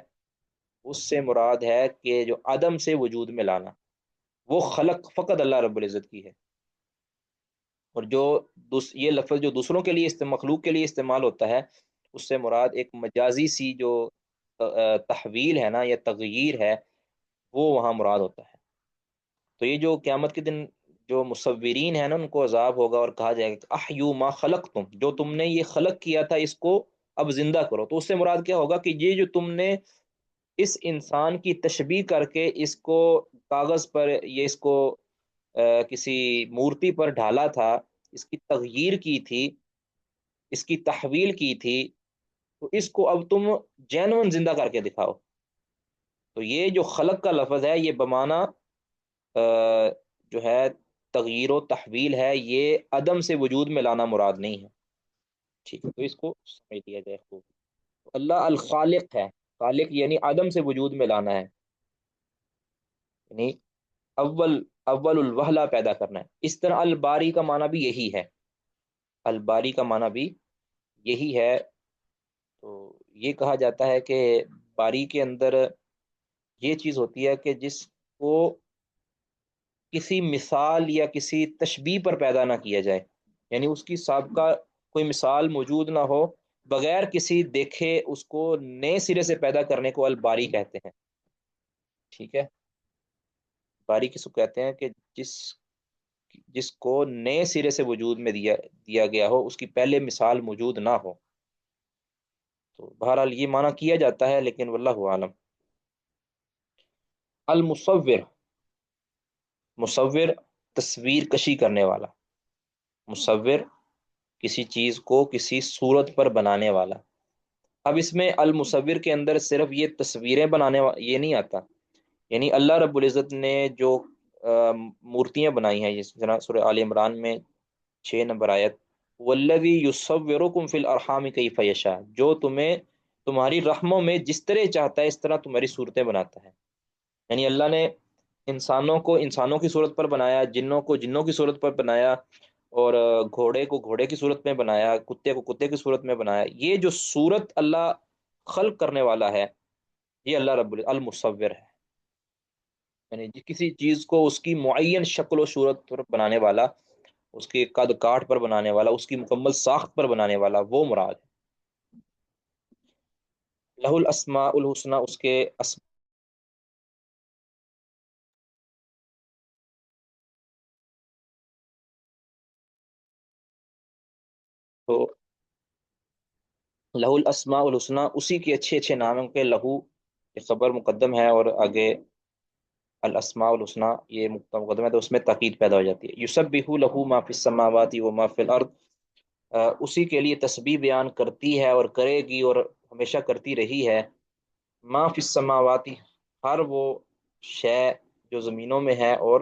اس سے مراد ہے کہ جو عدم سے وجود میں لانا، وہ خلق فقط اللہ رب العزت کی ہے۔ اور جو یہ لفظ جو دوسروں کے لیے مخلوق کے لیے استعمال ہوتا ہے، اس سے مراد ایک مجازی سی جو تحویل ہے نا یا تغییر ہے، وہ وہاں مراد ہوتا ہے۔ تو یہ جو قیامت کے دن جو مصورین ہیں نا، ان کو عذاب ہوگا اور کہا جائے گا کہ احیو ما خلقتم، جو تم نے یہ خلق کیا تھا اس کو اب زندہ کرو۔ تو اس سے مراد کیا ہوگا کہ یہ جو تم نے اس انسان کی تشبیہ کر کے اس کو کاغذ پر، یہ اس کو کسی مورتی پر ڈھالا تھا، اس کی تغییر کی تھی، اس کی تحویل کی تھی، تو اس کو اب تم جینون زندہ کر کے دکھاؤ۔ تو یہ جو خلق کا لفظ ہے یہ بمانا جو ہے تغییر و تحویل ہے، یہ عدم سے وجود میں لانا مراد نہیں ہے، ٹھیک ہے۔ تو اس کو سمجھ لیا جائے خوب۔ اللہ الخالق ہے، خالق یعنی عدم سے وجود میں لانا ہے، یعنی اول الوہلہ پیدا کرنا ہے۔ اس طرح الباری کا معنی بھی یہی ہے، الباری کا معنی بھی یہی ہے۔ تو یہ کہا جاتا ہے کہ باری کے اندر یہ چیز ہوتی ہے کہ جس کو کسی مثال یا کسی تشبیہ پر پیدا نہ کیا جائے، یعنی اس کی سابقہ کوئی مثال موجود نہ ہو، بغیر کسی دیکھے اس کو نئے سرے سے پیدا کرنے کو الباری کہتے ہیں، ٹھیک ہے۔ باری کس کو کہتے ہیں کہ جس کو نئے سرے سے وجود میں دیا گیا ہو، اس کی پہلے مثال موجود نہ ہو۔ تو بہرحال یہ معنی کیا جاتا ہے، لیکن واللہ عالم۔ المصور، مصور تصویر کشی کرنے والا، مصور کسی چیز کو کسی صورت پر بنانے والا۔ اب اس میں المصور کے اندر صرف یہ تصویریں بنانے یہ نہیں آتا، یعنی اللہ رب العزت نے جو مورتیاں بنائی ہیں، جس طرح سورہ آل عمران میں 6 نمبر آیت، والذی یصورکم فی الارحام کیف یشاء، جو تمہیں تمہاری رحموں میں جس طرح چاہتا ہے اس طرح تمہاری صورتیں بناتا ہے۔ یعنی اللہ نے انسانوں کو انسانوں کی صورت پر بنایا، جنوں کو جنوں کی صورت پر بنایا، اور گھوڑے کو گھوڑے کی صورت میں بنایا، کتے کو کتے کی صورت میں بنایا۔ یہ جو صورت اللہ خلق کرنے والا ہے، یہ اللہ رب المصور ہے، یعنی کسی چیز کو اس کی معین شکل و صورت پر بنانے والا، اس کے قد کاٹ پر بنانے والا، اس کی مکمل ساخت پر بنانے والا، وہ مراد ہے۔ لہ الاسماء الحسنی، اس کے تو لہ الاسماء الحسنی، اسی کے اچھے اچھے ناموں کے لہو، یہ خبر مقدم ہے اور آگے الاسماء الحسنی یہ مقدم ہے، تو اس میں تاکید پیدا ہو جاتی ہے۔ یسبح لہ ما فی السماوات و ما فی الارض، اسی کے لیے تسبیح بیان کرتی ہے اور کرے گی اور ہمیشہ کرتی رہی ہے، ما فی السماوات، ہر وہ شے جو زمینوں میں ہے، اور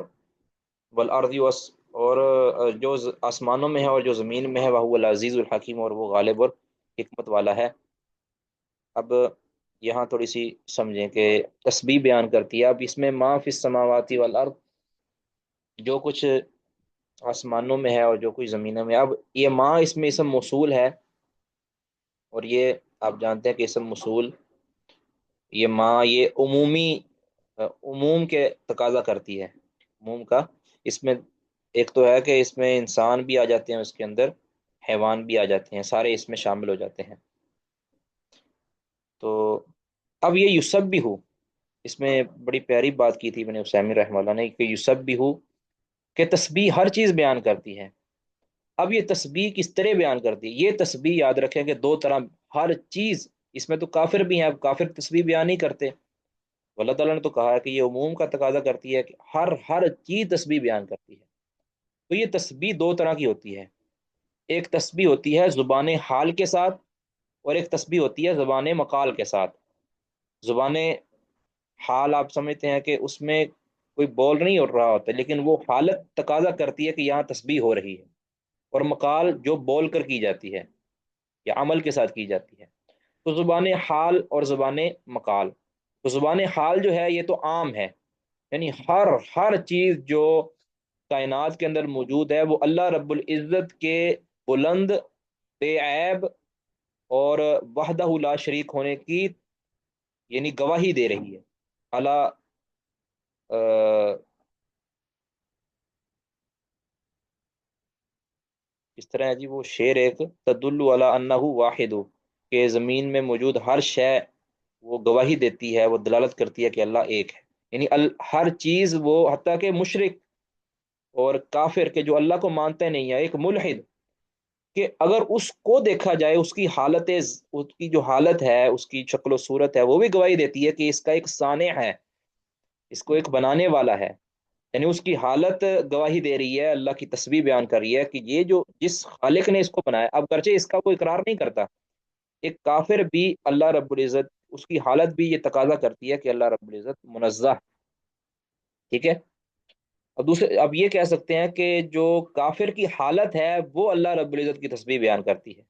والارض، اور جو آسمانوں میں ہے اور جو زمین میں ہے، وہ العزیز الحکیم، اور وہ غالب اور حکمت والا ہے۔ اب یہاں تھوڑی سی سمجھیں کہ تسبیح بیان کرتی ہے۔ اب اس میں ما فی السماوات والارض، جو کچھ آسمانوں میں ہے اور جو کچھ زمینوں میں، اب یہ ما اس میں اسم موصول ہے، اور یہ آپ جانتے ہیں کہ اسم موصول، یہ ما یہ عموم کے تقاضا کرتی ہے، عموم کا۔ اس میں ایک تو ہے کہ اس میں انسان بھی آ جاتے ہیں، اس کے اندر حیوان بھی آ جاتے ہیں، سارے اس میں شامل ہو جاتے ہیں۔ تو اب یہ یسبح، اس میں بڑی پیاری بات کی تھی ابن عثیمین رحمہ اللہ نے، کہ یسبح کہ تسبیح ہر چیز بیان کرتی ہے۔ اب یہ تسبیح کس طرح بیان کرتی ہے؟ یہ تسبیح یاد رکھیں کہ دو طرح، ہر چیز، اس میں تو کافر بھی ہیں، کافر تسبیح بیان نہیں کرتے، اللہ تعالیٰ نے تو کہا ہے کہ یہ عموم کا تقاضا کرتی ہے کہ ہر چیز تسبیح بیان کرتی ہے۔ تو یہ تسبیح دو طرح کی ہوتی ہے، ایک تسبیح ہوتی ہے زبان حال کے ساتھ، اور ایک تسبیح ہوتی ہے زبان مقال کے ساتھ۔ زبان حال آپ سمجھتے ہیں کہ اس میں کوئی بول نہیں ہو رہا ہوتا، لیکن وہ حالت تقاضا کرتی ہے کہ یہاں تسبیح ہو رہی ہے، اور مقال جو بول کر کی جاتی ہے یا عمل کے ساتھ کی جاتی ہے۔ تو زبان حال اور زبان مقال، تو زبان حال جو ہے یہ تو عام ہے، یعنی ہر چیز جو کائنات کے اندر موجود ہے وہ اللہ رب العزت کے بلند، بے عیب اور وحدہ لا شریک ہونے کی یعنی گواہی دے رہی ہے۔ اللہ اس طرح ہے جی، وہ شعر ایک، تدل علی انہ واحد، کہ زمین میں موجود ہر شے وہ گواہی دیتی ہے، وہ دلالت کرتی ہے کہ اللہ ایک ہے، یعنی ہر چیز، وہ حتیٰ کہ مشرک اور کافر کے جو اللہ کو مانتے نہیں ہے، ایک ملحد، کہ اگر اس کو دیکھا جائے، اس کی حالت، اس کی جو حالت ہے، اس کی شکل و صورت ہے، وہ بھی گواہی دیتی ہے کہ اس کا ایک صانع ہے، اس کو ایک بنانے والا ہے، یعنی اس کی حالت گواہی دے رہی ہے، اللہ کی تسبیح بیان کر رہی ہے کہ یہ جو جس خالق نے اس کو بنایا، اب گرچہ اس کا کوئی اقرار نہیں کرتا، ایک کافر بھی اللہ رب العزت، اس کی حالت بھی یہ تقاضا کرتی ہے کہ اللہ رب العزت منزہ، ٹھیک ہے۔ اور دوسرے اب یہ کہہ سکتے ہیں کہ جو کافر کی حالت ہے وہ اللہ رب العزت کی تسبیح بیان کرتی ہے،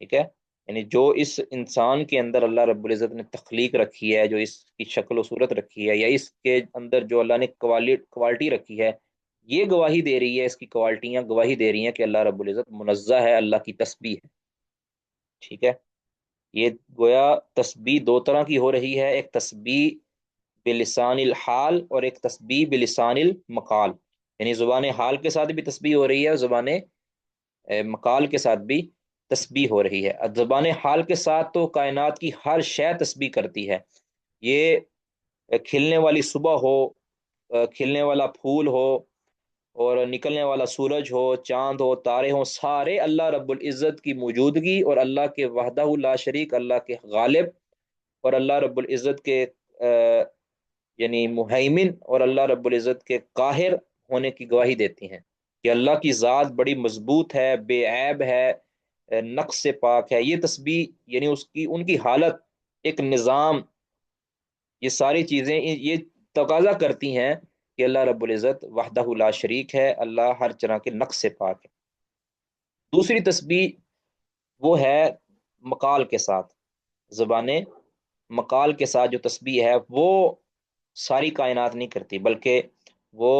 ٹھیک ہے، یعنی جو اس انسان کے اندر اللہ رب العزت نے تخلیق رکھی ہے، جو اس کی شکل و صورت رکھی ہے، یا اس کے اندر جو اللہ نے کوالٹی رکھی ہے، یہ گواہی دے رہی ہے، اس کی کوالٹیاں گواہی دے رہی ہیں کہ اللہ رب العزت منزہ ہے، اللہ کی تسبیح ہے، ٹھیک ہے۔ یہ گویا تسبیح دو طرح کی ہو رہی ہے، ایک تسبیح بلسان الحال اور ایک تسبیح بلسان المقال، یعنی زبان حال کے ساتھ بھی تسبیح ہو رہی ہے اور زبان مقال کے ساتھ بھی تسبیح ہو رہی ہے۔ زبان حال کے ساتھ تو کائنات کی ہر شے تسبیح کرتی ہے، یہ کھلنے والی صبح ہو، کھلنے والا پھول ہو، اور نکلنے والا سورج ہو، چاند ہو، تارے ہوں، سارے اللہ رب العزت کی موجودگی اور اللہ کے وحدہ لا شریک، اللہ کے غالب اور اللہ رب العزت کے یعنی مہیمن اور اللہ رب العزت کے قاہر ہونے کی گواہی دیتی ہیں کہ اللہ کی ذات بڑی مضبوط ہے، بے عیب ہے، نقص سے پاک ہے۔ یہ تسبیح یعنی ان کی حالت، ایک نظام، یہ ساری چیزیں یہ تقاضا کرتی ہیں کہ اللہ رب العزت وحدہ لا شریک ہے، اللہ ہر طرح کے نقص سے پاک ہے۔ دوسری تسبیح وہ ہے مقال کے ساتھ، زبان مقال کے ساتھ جو تسبیح ہے وہ ساری کائنات نہیں کرتی، بلکہ وہ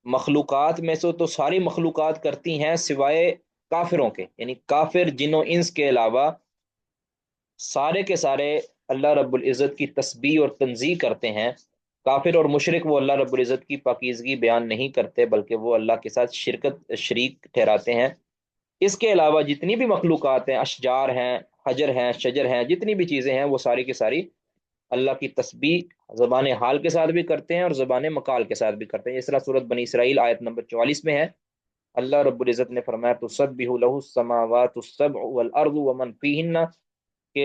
مخلوقات میں سے تو ساری مخلوقات کرتی ہیں سوائے کافروں کے، یعنی کافر جن و انس کے علاوہ سارے کے سارے اللہ رب العزت کی تسبیح اور تنزیہ کرتے ہیں۔ کافر اور مشرک وہ اللہ رب العزت کی پاکیزگی بیان نہیں کرتے، بلکہ وہ اللہ کے ساتھ شریک ٹھہراتے ہیں۔ اس کے علاوہ جتنی بھی مخلوقات ہیں، اشجار ہیں، حجر ہیں، شجر ہیں، جتنی بھی چیزیں ہیں، وہ ساری کی ساری اللہ کی تسبیح زبان حال کے ساتھ بھی کرتے ہیں اور زبان مقال کے ساتھ بھی کرتے ہیں۔ اس طرح سورۃ بنی اسرائیل آیت نمبر 44 میں ہے، اللہ رب العزت نے فرمایا تسبح له السماوات السبع والارض ومن فیہن، کہ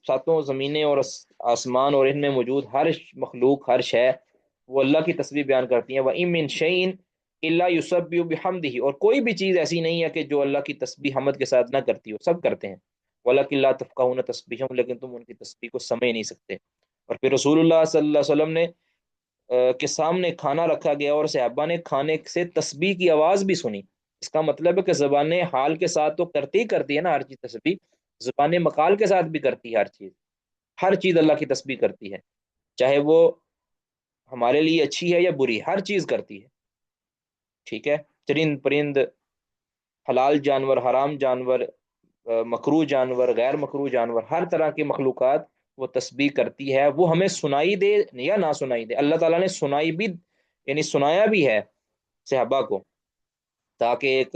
ساتوں زمینیں اور آسمان اور ان میں موجود ہر مخلوق، ہر شے وہ اللہ کی تسبیح بیان کرتی ہیں۔ وَإِن مِّن شَيْءٍ إِلَّا يُسَبِّحُ بِحَمْدِهِ، اور کوئی بھی چیز ایسی نہیں ہے کہ جو اللہ کی تسبیح حمد کے ساتھ نہ کرتی ہو، سب کرتے ہیں۔ وَلَكِن لَا تَفْقَهُونَ تَسْبِيحَهُمْ، لیکن تم ان کی تسبیح کو سمجھ نہیں سکتے۔ اور پھر رسول اللہ صلی اللہ علیہ وسلم نے کے سامنے کھانا رکھا گیا اور صحابہ نے کھانے سے تسبیح کی آواز بھی سنی۔ اس کا مطلب ہے کہ زبان حال کے ساتھ تو کرتی ہے نا ہر چیز تسبیح، زبان مقال کے ساتھ بھی کرتی ہے ہر چیز اللہ کی تسبیح کرتی ہے، چاہے وہ ہمارے لیے اچھی ہے یا بری، ہر چیز کرتی ہے۔ ٹھیک ہے، چرند پرند، حلال جانور، حرام جانور، مکروہ جانور، غیر مکروہ جانور، ہر طرح کی مخلوقات وہ تسبیح کرتی ہے، وہ ہمیں سنائی دے یا نہ سنائی دے۔ اللہ تعالیٰ نے سنائی بھی، یعنی سنایا بھی ہے صحابہ کو، تاکہ ایک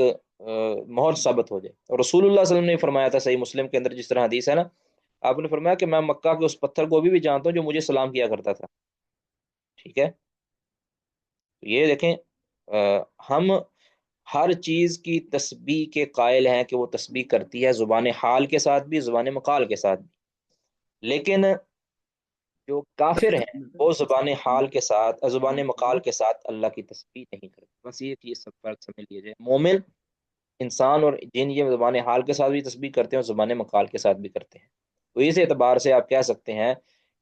مہر ثابت ہو جائے۔ اور رسول اللہ صلی اللہ علیہ وسلم نے فرمایا تھا صحیح مسلم کے اندر، جس طرح حدیث ہے نا، آپ نے فرمایا کہ میں مکہ کے اس پتھر کو بھی جانتا ہوں جو مجھے سلام کیا کرتا تھا۔ ٹھیک ہے، یہ دیکھیں ہم ہر چیز کی تسبیح کے قائل ہیں کہ وہ تسبیح کرتی ہے، زبان حال کے ساتھ بھی، زبان مقال کے ساتھ بھی، لیکن جو کافر ہیں وہ زبان حال کے ساتھ، زبان مقال کے ساتھ اللہ کی تسبیح نہیں کرتے۔ بس یہ چیز سب فرق سمجھ لیجیے، مومن انسان اور جن یہ زبان حال کے ساتھ بھی تسبیح کرتے ہیں اور زبان مقال کے ساتھ بھی کرتے ہیں۔ تو اس اعتبار سے آپ کہہ سکتے ہیں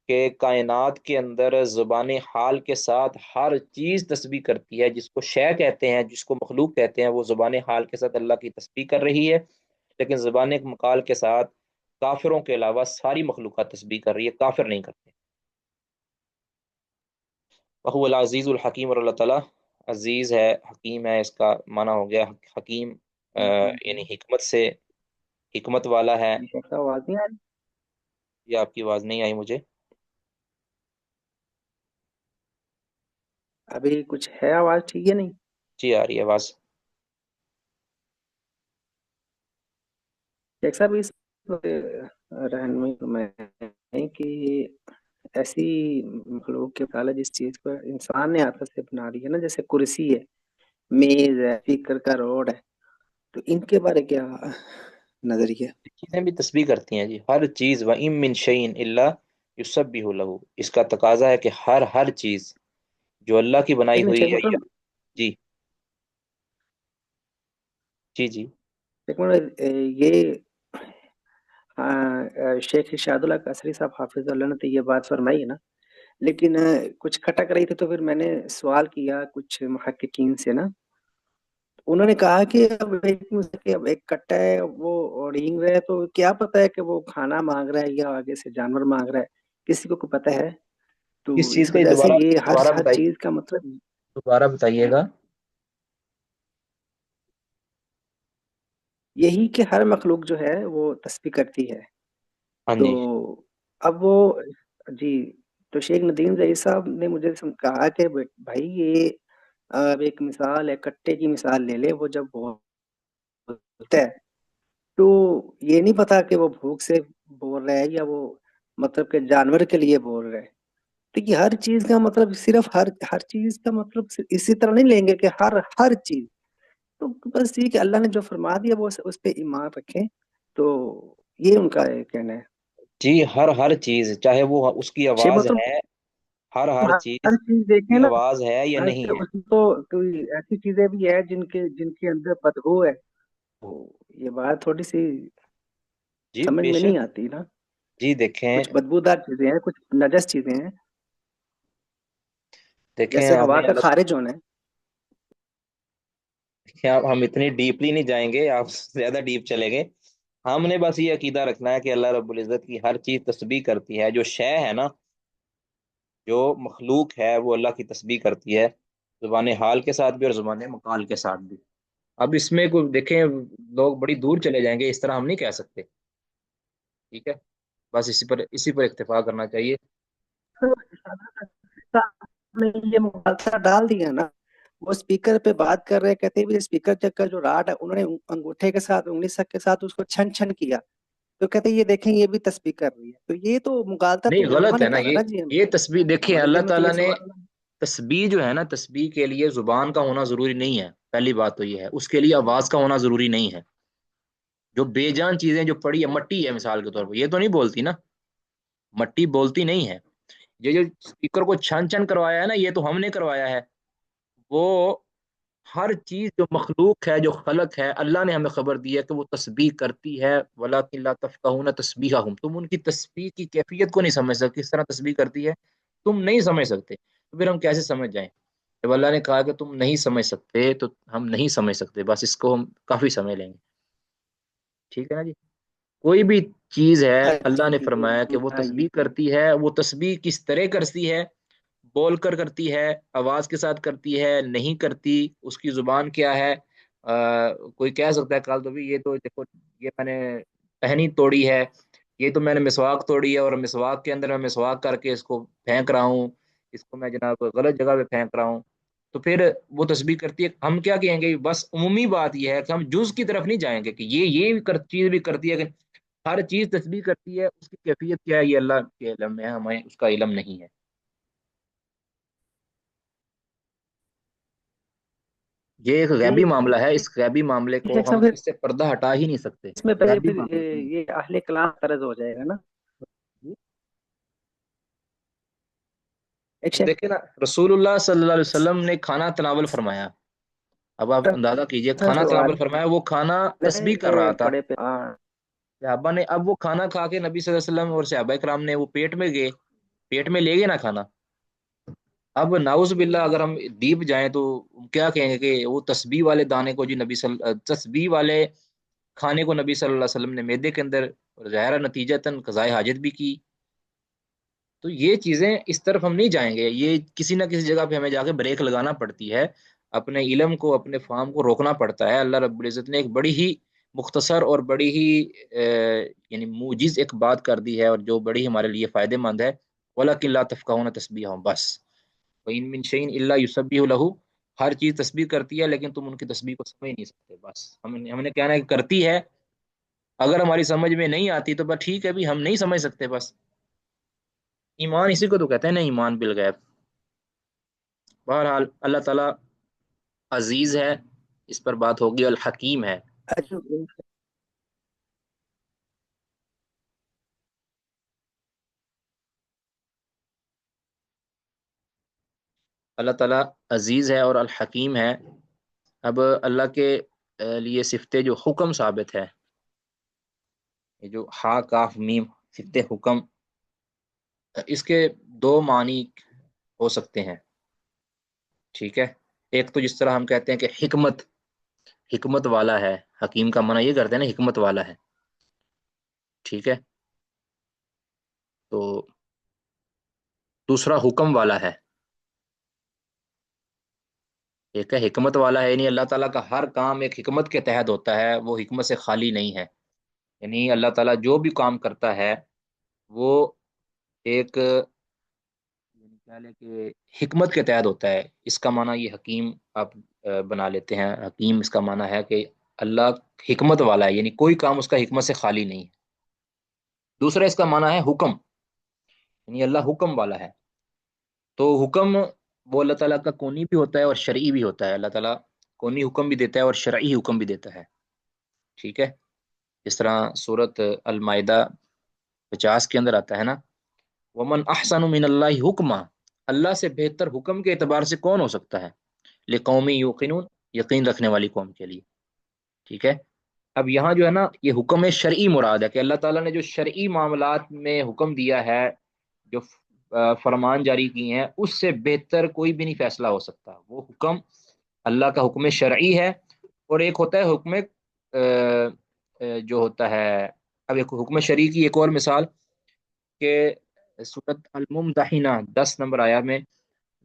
کہ کائنات کے اندر زبان حال کے ساتھ ہر چیز تسبیح کرتی ہے، جس کو شے کہتے ہیں، جس کو مخلوق کہتے ہیں، وہ زبان حال کے ساتھ اللہ کی تسبیح کر رہی ہے، لیکن زبان مقال کے ساتھ کافروں کے علاوہ ساری مخلوقات تسبیح کر رہی ہے، کافر نہیں کرتے۔ وہو العزیز الحکیم، اور اللہ تعالیٰ عزیز ہے، حکیم ہے، اس کا معنی ہو گیا حکیم یعنی حکمت سے، حکمت والا ہے۔ آواز نہیں آ رہی؟ یہ آپ کی آواز نہیں آئی مجھے۔ ابھی کچھ ہے آواز ٹھیک ہے نہیں؟ جی آ رہی ہے آواز۔ شیخ صاحب اس رہنمائی میں ہے کہ ایسی مخلوق کے تعالیٰ جس چیز کو انسان نے ہاتھ سے بنا دی ہے نا، جیسے کرسی ہے، میز ہے، فکر کا روڈ ہے، تو ان کے بارے کیا نظریہ؟ چیزیں بھی تسبیح کرتی ہیں جی، ہر چیز۔ وَإِن مِّن شَيْءٍ إِلَّا يُسَبِّحُ لَهُ، اس کا تقاضا ہے کہ ہر چیز جو اللہ کی بنائی ایک منٹ ہوئی شیخ ہے محترم، جی جی جی ایک منٹ، یہ شیخ ارشاد اللہ قصری صاحب حافظ اللہ نے تو یہ بات فرمائی ہے نا، لیکن کچھ کھٹک رہی تھی، تو پھر میں نے سوال کیا کچھ محققین سے نا، انہوں نے کہا کہ اب ایک کٹا ہے وہ رینگ رہا ہے، تو کیا پتا ہے کہ وہ کھانا مانگ رہا ہے یا آگے سے جانور مانگ رہا ہے، کسی کو کوئی پتہ ہے؟ تو کس چیز اس کا یہ وجہ سے یہ دوبارہ ہر بتائیے، چیز کا مطلب دوبارہ بتائیے گا۔ یہی کہ ہر مخلوق جو ہے وہ تسبیح کرتی ہے، ہاں تو جی، اب وہ جی، تو شیخ ندیم ضعیف صاحب نے مجھے کہا کہ بھائی یہ اب ایک مثال ہے، کٹے کی مثال لے لے، وہ جب بولتا ہے تو یہ نہیں پتا کہ وہ بھوک سے بول رہا ہے یا وہ مطلب کہ جانور کے لیے بول رہا ہے، تو یہ ہر چیز کا مطلب صرف ہر چیز کا مطلب اسی طرح نہیں لیں گے کہ ہر چیز، تو بس یہ کہ اللہ نے جو فرما دیا وہ اس پہ ایمان رکھیں، تو یہ ان کا کہنا ہے۔ جی ہر چیز، چاہے وہ اس کی شیخ آواز محترم ہے، ہر چیز ہر چیز دیکھیں کی نا، آواز ہے یا ایسے نہیں ہے۔ اس میں تو کوئی ایسی چیزیں بھی ہے جن کے اندر بدبو ہے، تو یہ بات تھوڑی سی جی سمجھ بے میں نہیں شک، آتی نا، جی دیکھیں، کچھ بدبودار چیزیں ہیں، کچھ نجس چیزیں ہیں، دیکھیں جیسے ہوا ہمیں کا خارج ہونا ہے۔ ہم اتنی ڈیپلی نہیں جائیں گے، آپ زیادہ ڈیپ چلیں گے۔ ہم نے بس یہ عقیدہ رکھنا ہے کہ اللہ رب العزت کی ہر چیز تسبیح کرتی ہے، جو شے ہے نا، جو مخلوق ہے وہ اللہ کی تسبیح کرتی ہے، زبان حال کے ساتھ بھی اور زبان مقال کے ساتھ بھی۔ اب اس میں کوئی دیکھیں، لوگ بڑی دور چلے جائیں گے، اس طرح ہم نہیں کہہ سکتے، ٹھیک ہے؟ بس اسی پر اکتفا کرنا چاہیے۔ نے یہ مغالطہ ڈال دیا نا، وہ اسپیکر پہ بات کر رہے، کہتے ہیں اسپیکر کا جو راڈ ہے انہوں نے انگوٹھے کے ساتھ، انگلی سک کے ساتھ اس کو چھن چھن کیا، تو کہتے ہیں یہ دیکھیں یہ بھی تسبیح کر رہی ہے، تو یہ تو مغالطہ نہیں، تو علماء غلط نے ہے نا ڈالا نا جی، یہ تسبیح دیکھیں، ہمارے اللہ ذہن میں تو تعالیٰ یہ نے سوال ہے۔ تسبیح جو ہے نا، تسبیح کے لیے زبان کا ہونا ضروری نہیں ہے، پہلی بات تو یہ ہے، اس کے لیے آواز کا ہونا ضروری نہیں ہے۔ جو بے جان چیزیں جو پڑی ہے، مٹی ہے مثال کے طور پر، یہ تو نہیں بولتی نا، مٹی بولتی نہیں ہے۔ یہ جو اسپیکر کو چھن چھن کروایا ہے نا، یہ تو ہم نے کروایا ہے۔ وہ ہر چیز جو مخلوق ہے، جو خلق ہے، اللہ نے ہمیں خبر دی ہے کہ وہ تسبیح کرتی ہے، وَلَٰكِن لَا تَفْقَهُونَ تَسْبِيحَهُمْ، تم ان کی تسبیح کی کیفیت کو نہیں سمجھ سکتے، کس طرح تسبیح کرتی ہے تم نہیں سمجھ سکتے، تو پھر ہم کیسے سمجھ جائیں؟ جب اللہ نے کہا کہ تم نہیں سمجھ سکتے تو ہم نہیں سمجھ سکتے، بس اس کو ہم کافی سمجھ لیں گے، ٹھیک ہے نا جی؟ کوئی بھی چیز ہے، اللہ نے فرمایا کہ وہ تسبیح کرتی ہے، وہ تسبیح کس طرح کرتی ہے؟ بول کر کرتی ہے، آواز کے ساتھ کرتی ہے، نہیں کرتی، اس کی زبان کیا ہے؟ کوئی کہہ سکتا ہے کال تو بھی، یہ تو دیکھو، یہ میں نے ٹہنی توڑی ہے، یہ تو میں نے مسواک توڑی ہے، اور مسواک کے اندر میں مسواک کر کے اس کو پھینک رہا ہوں، اس کو میں جناب غلط جگہ پہ پھینک رہا ہوں، تو پھر وہ تسبیح کرتی ہے۔ ہم کیا کہیں گے؟ بس عمومی بات یہ ہے کہ ہم جز کی طرف نہیں جائیں گے کہ چیز بھی کرتی ہے، کہ ہر چیز تسبیح کرتی ہے، اس کی کیفیت کیا ہے یہ اللہ کے علم میں ہے، ہمیں اس کا علم نہیں ہے۔ یہ ایک غیبی معاملہ ہے، اس غیبی معاملے کو ہم پھر اس سے پردہ ہٹا ہی نہیں سکتے، اس میں پہلے غیبی پھر معاملے کو یہ اہل کلام طرز ہو جائے گا نا، نہیں۔ ایک اب دیکھیں نا، رسول اللہ صلی اللہ علیہ وسلم نے کھانا تناول فرمایا، اب آپ اندازہ کیجئے، کھانا تناول فرمایا، وہ کھانا تسبیح کر رہا تھا، بڑے پہ صحابہ نے، اب وہ کھانا کھا کے نبی صلی اللہ علیہ وسلم اور صحابہ کرام نے وہ پیٹ میں گئے، پیٹ میں لے گئے نا کھانا، اب نعوذ باللہ اگر ہم ڈیپ جائیں تو کیا کہیں گے کہ وہ تسبیح والے دانے کو، جو تسبیح والے کھانے کو نبی صلی اللہ علیہ وسلم نے معدے کے اندر، اور ظاہرہ نتیجتاً قضائے حاجت بھی کی، تو یہ چیزیں اس طرف ہم نہیں جائیں گے، یہ کسی نہ کسی جگہ پہ ہمیں جا کے بریک لگانا پڑتی ہے، اپنے علم کو، اپنے فہم کو روکنا پڑتا ہے۔ اللہ رب العزت نے ایک بڑی ہی مختصر اور بڑی ہی یعنی موجز ایک بات کر دی ہے، اور جو بڑی ہمارے لیے فائدے مند ہے، وَلَٰكِن لَا تَفْقَهُونَ تَسْبِيحَهُمْ، بس وَإِن مِّن شَيْءٍ إِلَّا يُسَبِّحُ لَهُ، ہر چیز تسبیح کرتی ہے لیکن تم ان کی تسبیح کو سمجھ نہیں سکتے، بس ہم نے کہنا ہے کہ کرتی ہے، اگر ہماری سمجھ میں نہیں آتی تو بس ٹھیک ہے بھی، ہم نہیں سمجھ سکتے بس۔ ایمان اسی کو تو کہتے ہیں نا، ایمان بالغیب۔ بہرحال اللہ تعالیٰ عزیز ہے، اس پر بات ہوگی، الحکیم ہے۔ اللہ تعالیٰ عزیز ہے اور الحکیم ہے۔ اب اللہ کے لیے صفت جو حکم ثابت ہے، یہ جو ہا کاف میم صفت حکم، اس کے دو معنی ہو سکتے ہیں، ٹھیک ہے؟ ایک تو جس طرح ہم کہتے ہیں کہ حکمت والا ہے، حکیم کا معنی یہ کرتے ہیں نا، حکمت والا ہے، ٹھیک ہے؟ تو دوسرا حکم والا ہے، ایک ہے حکمت والا ہے، یعنی اللہ تعالیٰ کا ہر کام ایک حکمت کے تحت ہوتا ہے، وہ حکمت سے خالی نہیں ہے، یعنی اللہ تعالیٰ جو بھی کام کرتا ہے وہ ایک یعنی کہہ لیں کہ حکمت کے تحت ہوتا ہے۔ اس کا معنی یہ حکیم آپ بنا لیتے ہیں، حکیم اس کا معنی ہے کہ اللہ حکمت والا ہے، یعنی کوئی کام اس کا حکمت سے خالی نہیں ہے۔ دوسرا اس کا معنی ہے حکم، یعنی اللہ حکم والا ہے، تو حکم وہ اللہ تعالیٰ کا کونی بھی ہوتا ہے اور شرعی بھی ہوتا ہے. اللہ تعالیٰ کونی حکم بھی دیتا ہے اور شرعی حکم بھی دیتا ہے. ٹھیک ہے. اس طرح سورت المائدہ 50 کے اندر آتا ہے نا، ومن احسن من اللہ حکما، اللہ سے بہتر حکم کے اعتبار سے کون ہو سکتا ہے، لقومی یوقنون، یقین رکھنے والی قوم کے لیے. ٹھیک ہے. اب یہاں جو ہے نا یہ حکم شرعی مراد ہے کہ اللہ تعالیٰ نے جو شرعی معاملات میں حکم دیا ہے، جو فرمان جاری کیے ہیں، اس سے بہتر کوئی بھی نہیں فیصلہ ہو سکتا. وہ حکم اللہ کا حکم شرعی ہے. اور ایک ہوتا ہے حکم جو ہوتا ہے، اب ایک حکم شرعی کی ایک اور مثال کہ سورۃ الممتحنہ 10 نمبر آیات میں،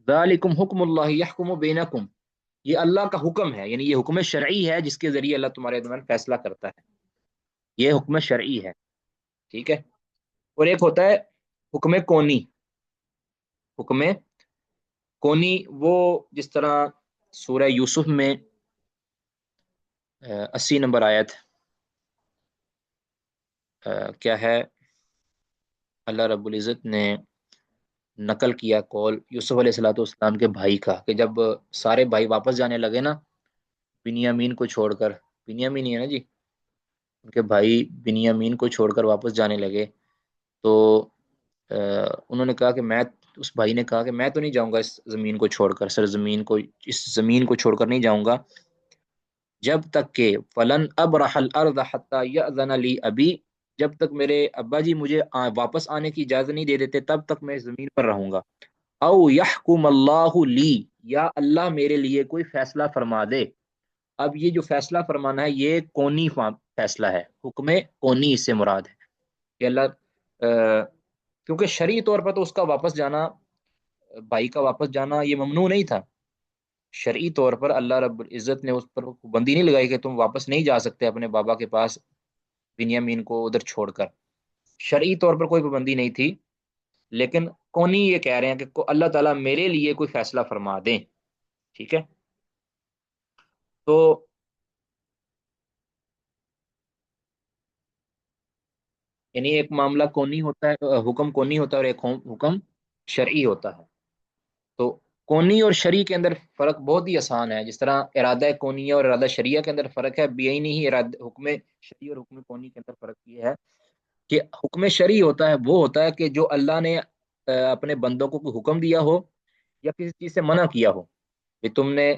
ذالکم حکم اللہ یحکم بینکم، یہ اللہ کا حکم ہے، یعنی یہ حکم شرعی ہے جس کے ذریعے اللہ تمہارے درمیان فیصلہ کرتا ہے. یہ حکم شرعی ہے. ٹھیک ہے. اور ایک ہوتا ہے حکم کونی. حکم کونی وہ جس طرح سورہ یوسف میں 80 نمبر آیت کیا ہے، اللہ رب العزت نے نقل کیا قول یوسف علیہ الصلوۃ والسلام کے بھائی کا کہ جب سارے بھائی واپس جانے لگے نا بنیامین کو چھوڑ کر، بنیامین ہی ہے نا جی، ان کے بھائی بنیامین کو چھوڑ کر واپس جانے لگے تو انہوں نے کہا کہ میں، اس بھائی نے کہا کہ میں تو نہیں جاؤں گا اس زمین کو چھوڑ کر، سرزمین کو، اس زمین کو چھوڑ کر نہیں جاؤں گا جب تک کہ فلن ابرح الارض حتی یأذن لی ابی، جب تک میرے ابا جی مجھے واپس آنے کی اجازت نہیں دے دیتے تب تک میں زمین پر رہوں گا. او یحکم اللہ لی، یا اللہ میرے لیے کوئی فیصلہ فرما دے. اب یہ جو فیصلہ فرمانا ہے یہ کونی فیصلہ ہے، حکم کونی اس سے مراد ہے کہ اللہ کیونکہ شرعی طور پر تو اس کا واپس جانا، بھائی کا واپس جانا یہ ممنوع نہیں تھا. شرعی طور پر اللہ رب العزت نے اس پر بندی نہیں لگائی کہ تم واپس نہیں جا سکتے اپنے بابا کے پاس بنیامین کو ادھر چھوڑ کر. شرعی طور پر کوئی پابندی نہیں تھی، لیکن کونی یہ کہہ رہے ہیں کہ اللہ تعالیٰ میرے لیے کوئی فیصلہ فرما دیں. ٹھیک ہے. تو یعنی ایک معاملہ کونی ہوتا ہے، حکم کونی ہوتا ہے، اور ایک حکم شرعی ہوتا ہے. تو کونی اور شرعی کے اندر فرق بہت ہی آسان ہے. جس طرح ارادہ کونیہ اور ارادہ شرعیہ کے اندر فرق ہے، بھی نہیں ہی حکم شرعی اور حکم کونی کے اندر فرق یہ ہے کہ حکم شرعی ہوتا ہے وہ ہوتا ہے کہ جو اللہ نے اپنے بندوں کو کوئی حکم دیا ہو یا کسی چیز سے منع کیا ہو کہ تم نے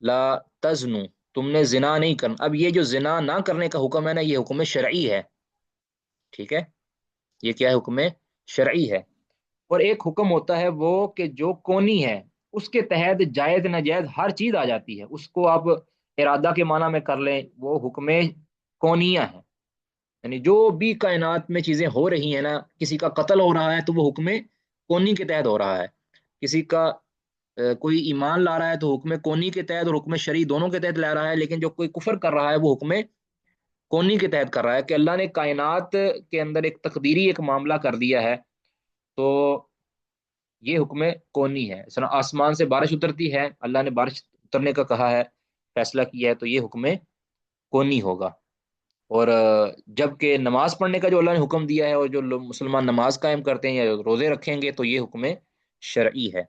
لا تزنو، تم نے زنا نہیں کرنا. اب یہ جو زنا نہ کرنے کا حکم ہے نا یہ حکم شرعی ہے. ٹھیک ہے. یہ کیا ہے؟ حکم شرعی ہے. اور ایک حکم ہوتا ہے وہ کہ جو کونی ہے، اس کے تحت جائز ناجائز ہر چیز آ جاتی ہے. اس کو آپ ارادہ کے معنی میں کر لیں، وہ حکم کونیہ ہے. یعنی جو بھی کائنات میں چیزیں ہو رہی ہیں نا، کسی کا قتل ہو رہا ہے تو وہ حکم کونی کے تحت ہو رہا ہے. کسی کا کوئی ایمان لا رہا ہے تو حکم کونی کے تحت اور حکم شرعی دونوں کے تحت لا رہا ہے. لیکن جو کوئی کفر کر رہا ہے وہ حکم کونی کے تحت کر رہا ہے کہ اللہ نے کائنات کے اندر ایک تقدیری ایک معاملہ کر دیا ہے، تو یہ حکم کونی ہے. اس طرح آسمان سے بارش اترتی ہے، اللہ نے بارش اترنے کا کہا ہے، فیصلہ کیا ہے، تو یہ حکم کونی ہوگا. اور جب کہ نماز پڑھنے کا جو اللہ نے حکم دیا ہے اور جو لوگ مسلمان نماز قائم کرتے ہیں یا روزے رکھیں گے تو یہ حکم شرعی ہے.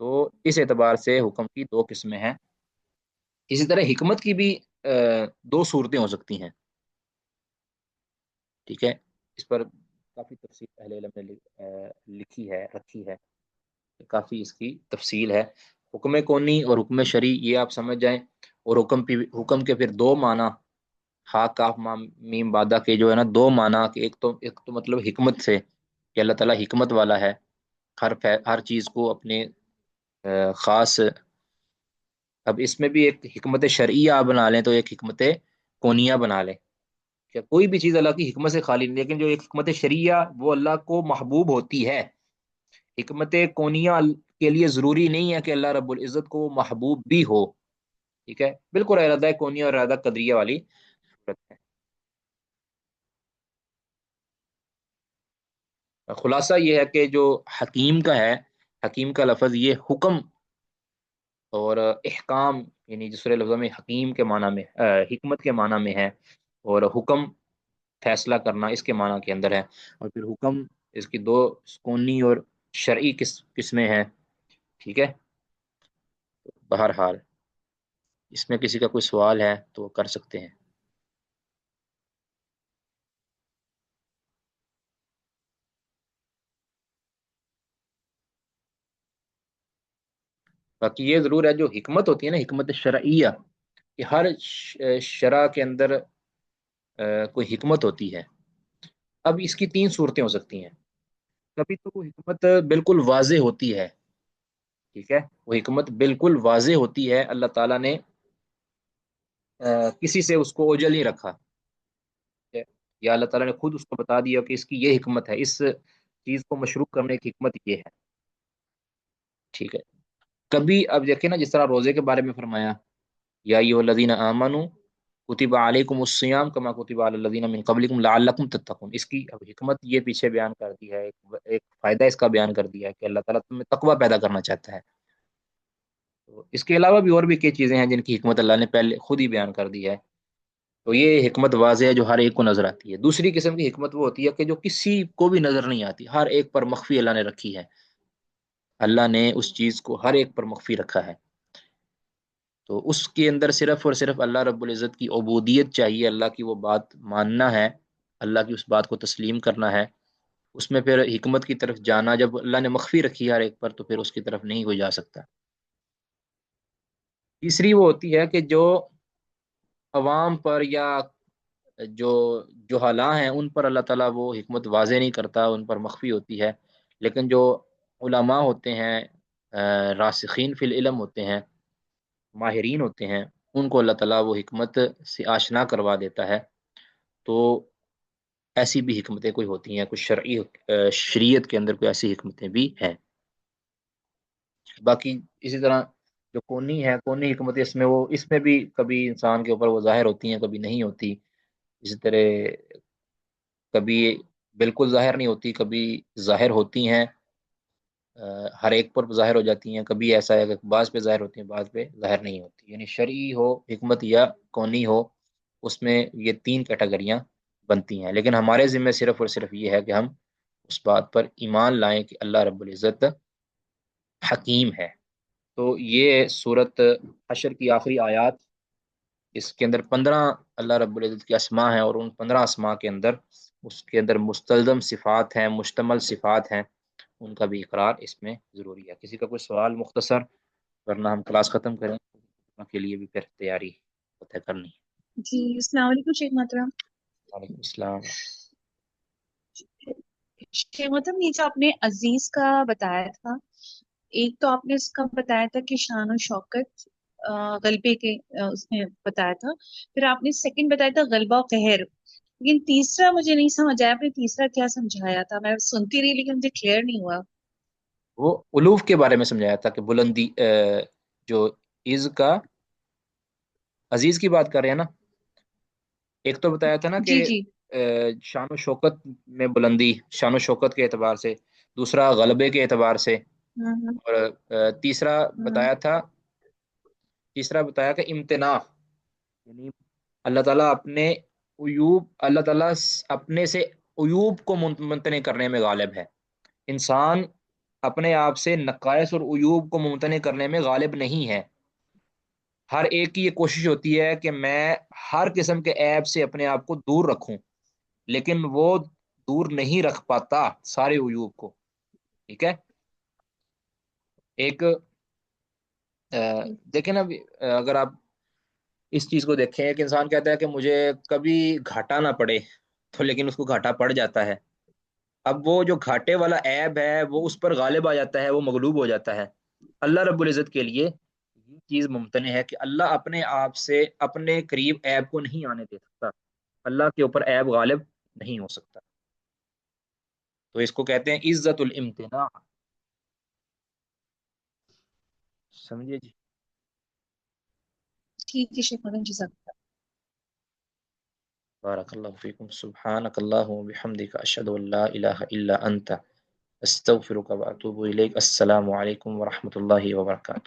تو اس اعتبار سے حکم کی دو قسمیں ہیں. اسی طرح حکمت کی بھی دو صورتیں ہو سکتی ہیں. ٹھیک ہے. اس پر کافی تفصیل اہل علم نے لکھی ہے، رکھی ہے، کافی اس کی تفصیل ہے. حکم کونی اور حکم شرعی یہ آپ سمجھ جائیں. اور حکم کے پھر دو معنی، ہا کاف میم بادہ کے جو ہے نا دو معنی کہ ایک تو مطلب حکمت سے کہ اللہ تعالیٰ حکمت والا ہے، ہر چیز کو اپنے خاص. اب اس میں بھی ایک حکمت شرعیہ آپ بنا لیں تو ایک حکمت کونیہ بنا لیں کہ کوئی بھی چیز اللہ کی حکمت سے خالی نہیں، لیکن جو ایک حکمت شرعیہ وہ اللہ کو محبوب ہوتی ہے. حکمت کونیہ کے لیے ضروری نہیں ہے کہ اللہ رب العزت کو محبوب بھی ہو. ٹھیک ہے. بالکل ارادہ کونیہ اور ارادہ قدریہ والی صورت ہے. خلاصہ یہ ہے کہ جو حکیم کا ہے، حکیم کا لفظ یہ حکم اور احکام یعنی دوسرے لفظوں میں حکیم کے معنی میں، حکمت کے معنی میں ہے، اور حکم فیصلہ کرنا اس کے معنی کے اندر ہے. اور پھر حکم اس کی دو کونی اور شرعی قسمیں ہیں، ٹھیک ہے. بہرحال اس میں کسی کا کوئی سوال ہے تو وہ کر سکتے ہیں. باقی یہ ضرور ہے جو حکمت ہوتی ہے نا، حکمت شرعیہ، کہ ہر شرع کے اندر کوئی حکمت ہوتی ہے. اب اس کی 3 صورتیں ہو سکتی ہیں. کبھی تو وہ حکمت بالکل واضح ہوتی ہے، ٹھیک ہے، وہ حکمت بالکل واضح ہوتی ہے، اللہ تعالیٰ نے کسی سے اس کو اوجل نہیں رکھا، ٹھیک ہے؟ یا اللہ تعالیٰ نے خود اس کو بتا دیا کہ اس کی یہ حکمت ہے، اس چیز کو مشروع کرنے کی حکمت یہ ہے، ٹھیک ہے. کبھی اب دیکھیں نا، جس طرح روزے کے بارے میں فرمایا، یا ایھا الذین آمنوا کتب علیکم الصیام کما کتب علی الذین من قبلکم لعلکم تتقون. اس کی اب حکمت یہ پیچھے بیان کر دی ہے، ایک فائدہ اس کا بیان کر دیا ہے کہ اللہ تعالیٰ تم میں تقوی پیدا کرنا چاہتا ہے. تو اس کے علاوہ بھی اور بھی کئی چیزیں ہیں جن کی حکمت اللہ نے پہلے خود ہی بیان کر دی ہے. تو یہ حکمت واضح ہے جو ہر ایک کو نظر آتی ہے. دوسری قسم کی حکمت وہ ہوتی ہے کہ جو کسی کو بھی نظر نہیں آتی، ہر ایک پر مخفی اللہ نے رکھی ہے. اللہ نے اس چیز کو ہر ایک پر مخفی رکھا ہے، تو اس کے اندر صرف اور صرف اللہ رب العزت کی عبودیت چاہیے، اللہ کی وہ بات ماننا ہے، اللہ کی اس بات کو تسلیم کرنا ہے. اس میں پھر حکمت کی طرف جانا، جب اللہ نے مخفی رکھی ہر ایک پر، تو پھر اس کی طرف نہیں کوئی جا سکتا. تیسری وہ ہوتی ہے کہ جو عوام پر یا جو جہلاء ہیں ان پر اللہ تعالیٰ وہ حکمت واضح نہیں کرتا، ان پر مخفی ہوتی ہے. لیکن جو علماء ہوتے ہیں، راسخین فی العلم ہوتے ہیں، ماہرین ہوتے ہیں، ان کو اللہ تعالیٰ وہ حکمت سے آشنا کروا دیتا ہے. تو ایسی بھی حکمتیں کوئی ہوتی ہیں، کچھ شریعت کے اندر کوئی ایسی حکمتیں بھی ہیں. باقی اسی طرح جو کونی ہے، کونی حکمت، اس میں بھی کبھی انسان کے اوپر وہ ظاہر ہوتی ہیں، کبھی نہیں ہوتی. اسی طرح کبھی بالکل ظاہر نہیں ہوتی، کبھی ظاہر ہوتی ہیں، ہر ایک پر ظاہر ہو جاتی ہیں. کبھی ایسا ہے کہ بعض پہ ظاہر ہوتی ہیں، بعض پہ ظاہر نہیں ہوتی. یعنی شرعی ہو حکمت یا کونی ہو، اس میں یہ 3 کیٹیگریاں بنتی ہیں. لیکن ہمارے ذمہ صرف اور صرف یہ ہے کہ ہم اس بات پر ایمان لائیں کہ اللہ رب العزت حکیم ہے. تو یہ سورت حشر کی آخری آیات، اس کے اندر 15 اللہ رب العزت کے اسماء ہیں، اور ان 15 اسماء کے اندر اس کے اندر مستلزم صفات ہیں، مشتمل صفات ہیں، ان کا بھی اقرار اس میں ضروری ہے. کسی کا کوئی سوال مختصر، ورنہ ہم کلاس ختم کریں کے لیے بھی پھر تیاری طے کرنی. جی السلام علیکم شیخ محترم. وعلیکم السلام. شیخ محترم، یہ جو آپ نے عزیز کا بتایا تھا، ایک تو آپ نے اس کا بتایا تھا کہ شان و شوکت غلبے کے اس میں بتایا تھا، پھر آپ نے سیکنڈ بتایا تھا غلبہ و قہر، لیکن تیسرا مجھے نہیں سمجھ آیا. آپ نے تیسرا کیا سمجھایا تھا؟ میں سنتی رہی لیکن مجھے کلیئر نہیں ہوا. وہ الوف کے بارے میں سمجھایا تھا کہ بلندی، جو عز کا، عزیز کی بات کر رہے ہیں نا. ایک تو بتایا تھا نا کہ جی جی. شان و شوکت میں بلندی، شان و شوکت کے اعتبار سے، دوسرا غلبے کے اعتبار سے، ہوں اور تیسرا بتایا کہ امتناع، یعنی اللہ تعالیٰ اللہ تعالیٰ اپنے سے عیوب کو ممتنع کرنے میں غالب ہے. انسان اپنے آپ سے نقائص اور عیوب کو ممتنع کرنے میں غالب نہیں ہے. ہر ایک کی یہ کوشش ہوتی ہے کہ میں ہر قسم کے عیب سے اپنے آپ کو دور رکھوں، لیکن وہ دور نہیں رکھ پاتا سارے عیوب کو، ٹھیک ہے. ایک دیکھیں نا، اگر آپ اس چیز کو دیکھیں، ایک انسان کہتا ہے کہ مجھے کبھی گھاٹا نہ پڑے، تو لیکن اس کو گھاٹا پڑ جاتا ہے. اب وہ جو گھاٹے والا عیب ہے وہ اس پر غالب آ جاتا ہے، وہ مغلوب ہو جاتا ہے. اللہ رب العزت کے لیے یہ چیز ممتنع ہے کہ اللہ اپنے آپ سے اپنے قریب عیب کو نہیں آنے دے سکتا، اللہ کے اوپر عیب غالب نہیں ہو سکتا. تو اس کو کہتے ہیں عزت الامتناع. سمجھے جی؟ ٹھیک ہے شیخ محترم، جزاک اللہ. بارک اللہ فیکم. سبحانک اللہم وبحمدک، اشہد ان لا الہ الا انت، استغفرک واتوب الیک. السلام علیکم ورحمۃ اللہ وبرکاتہ.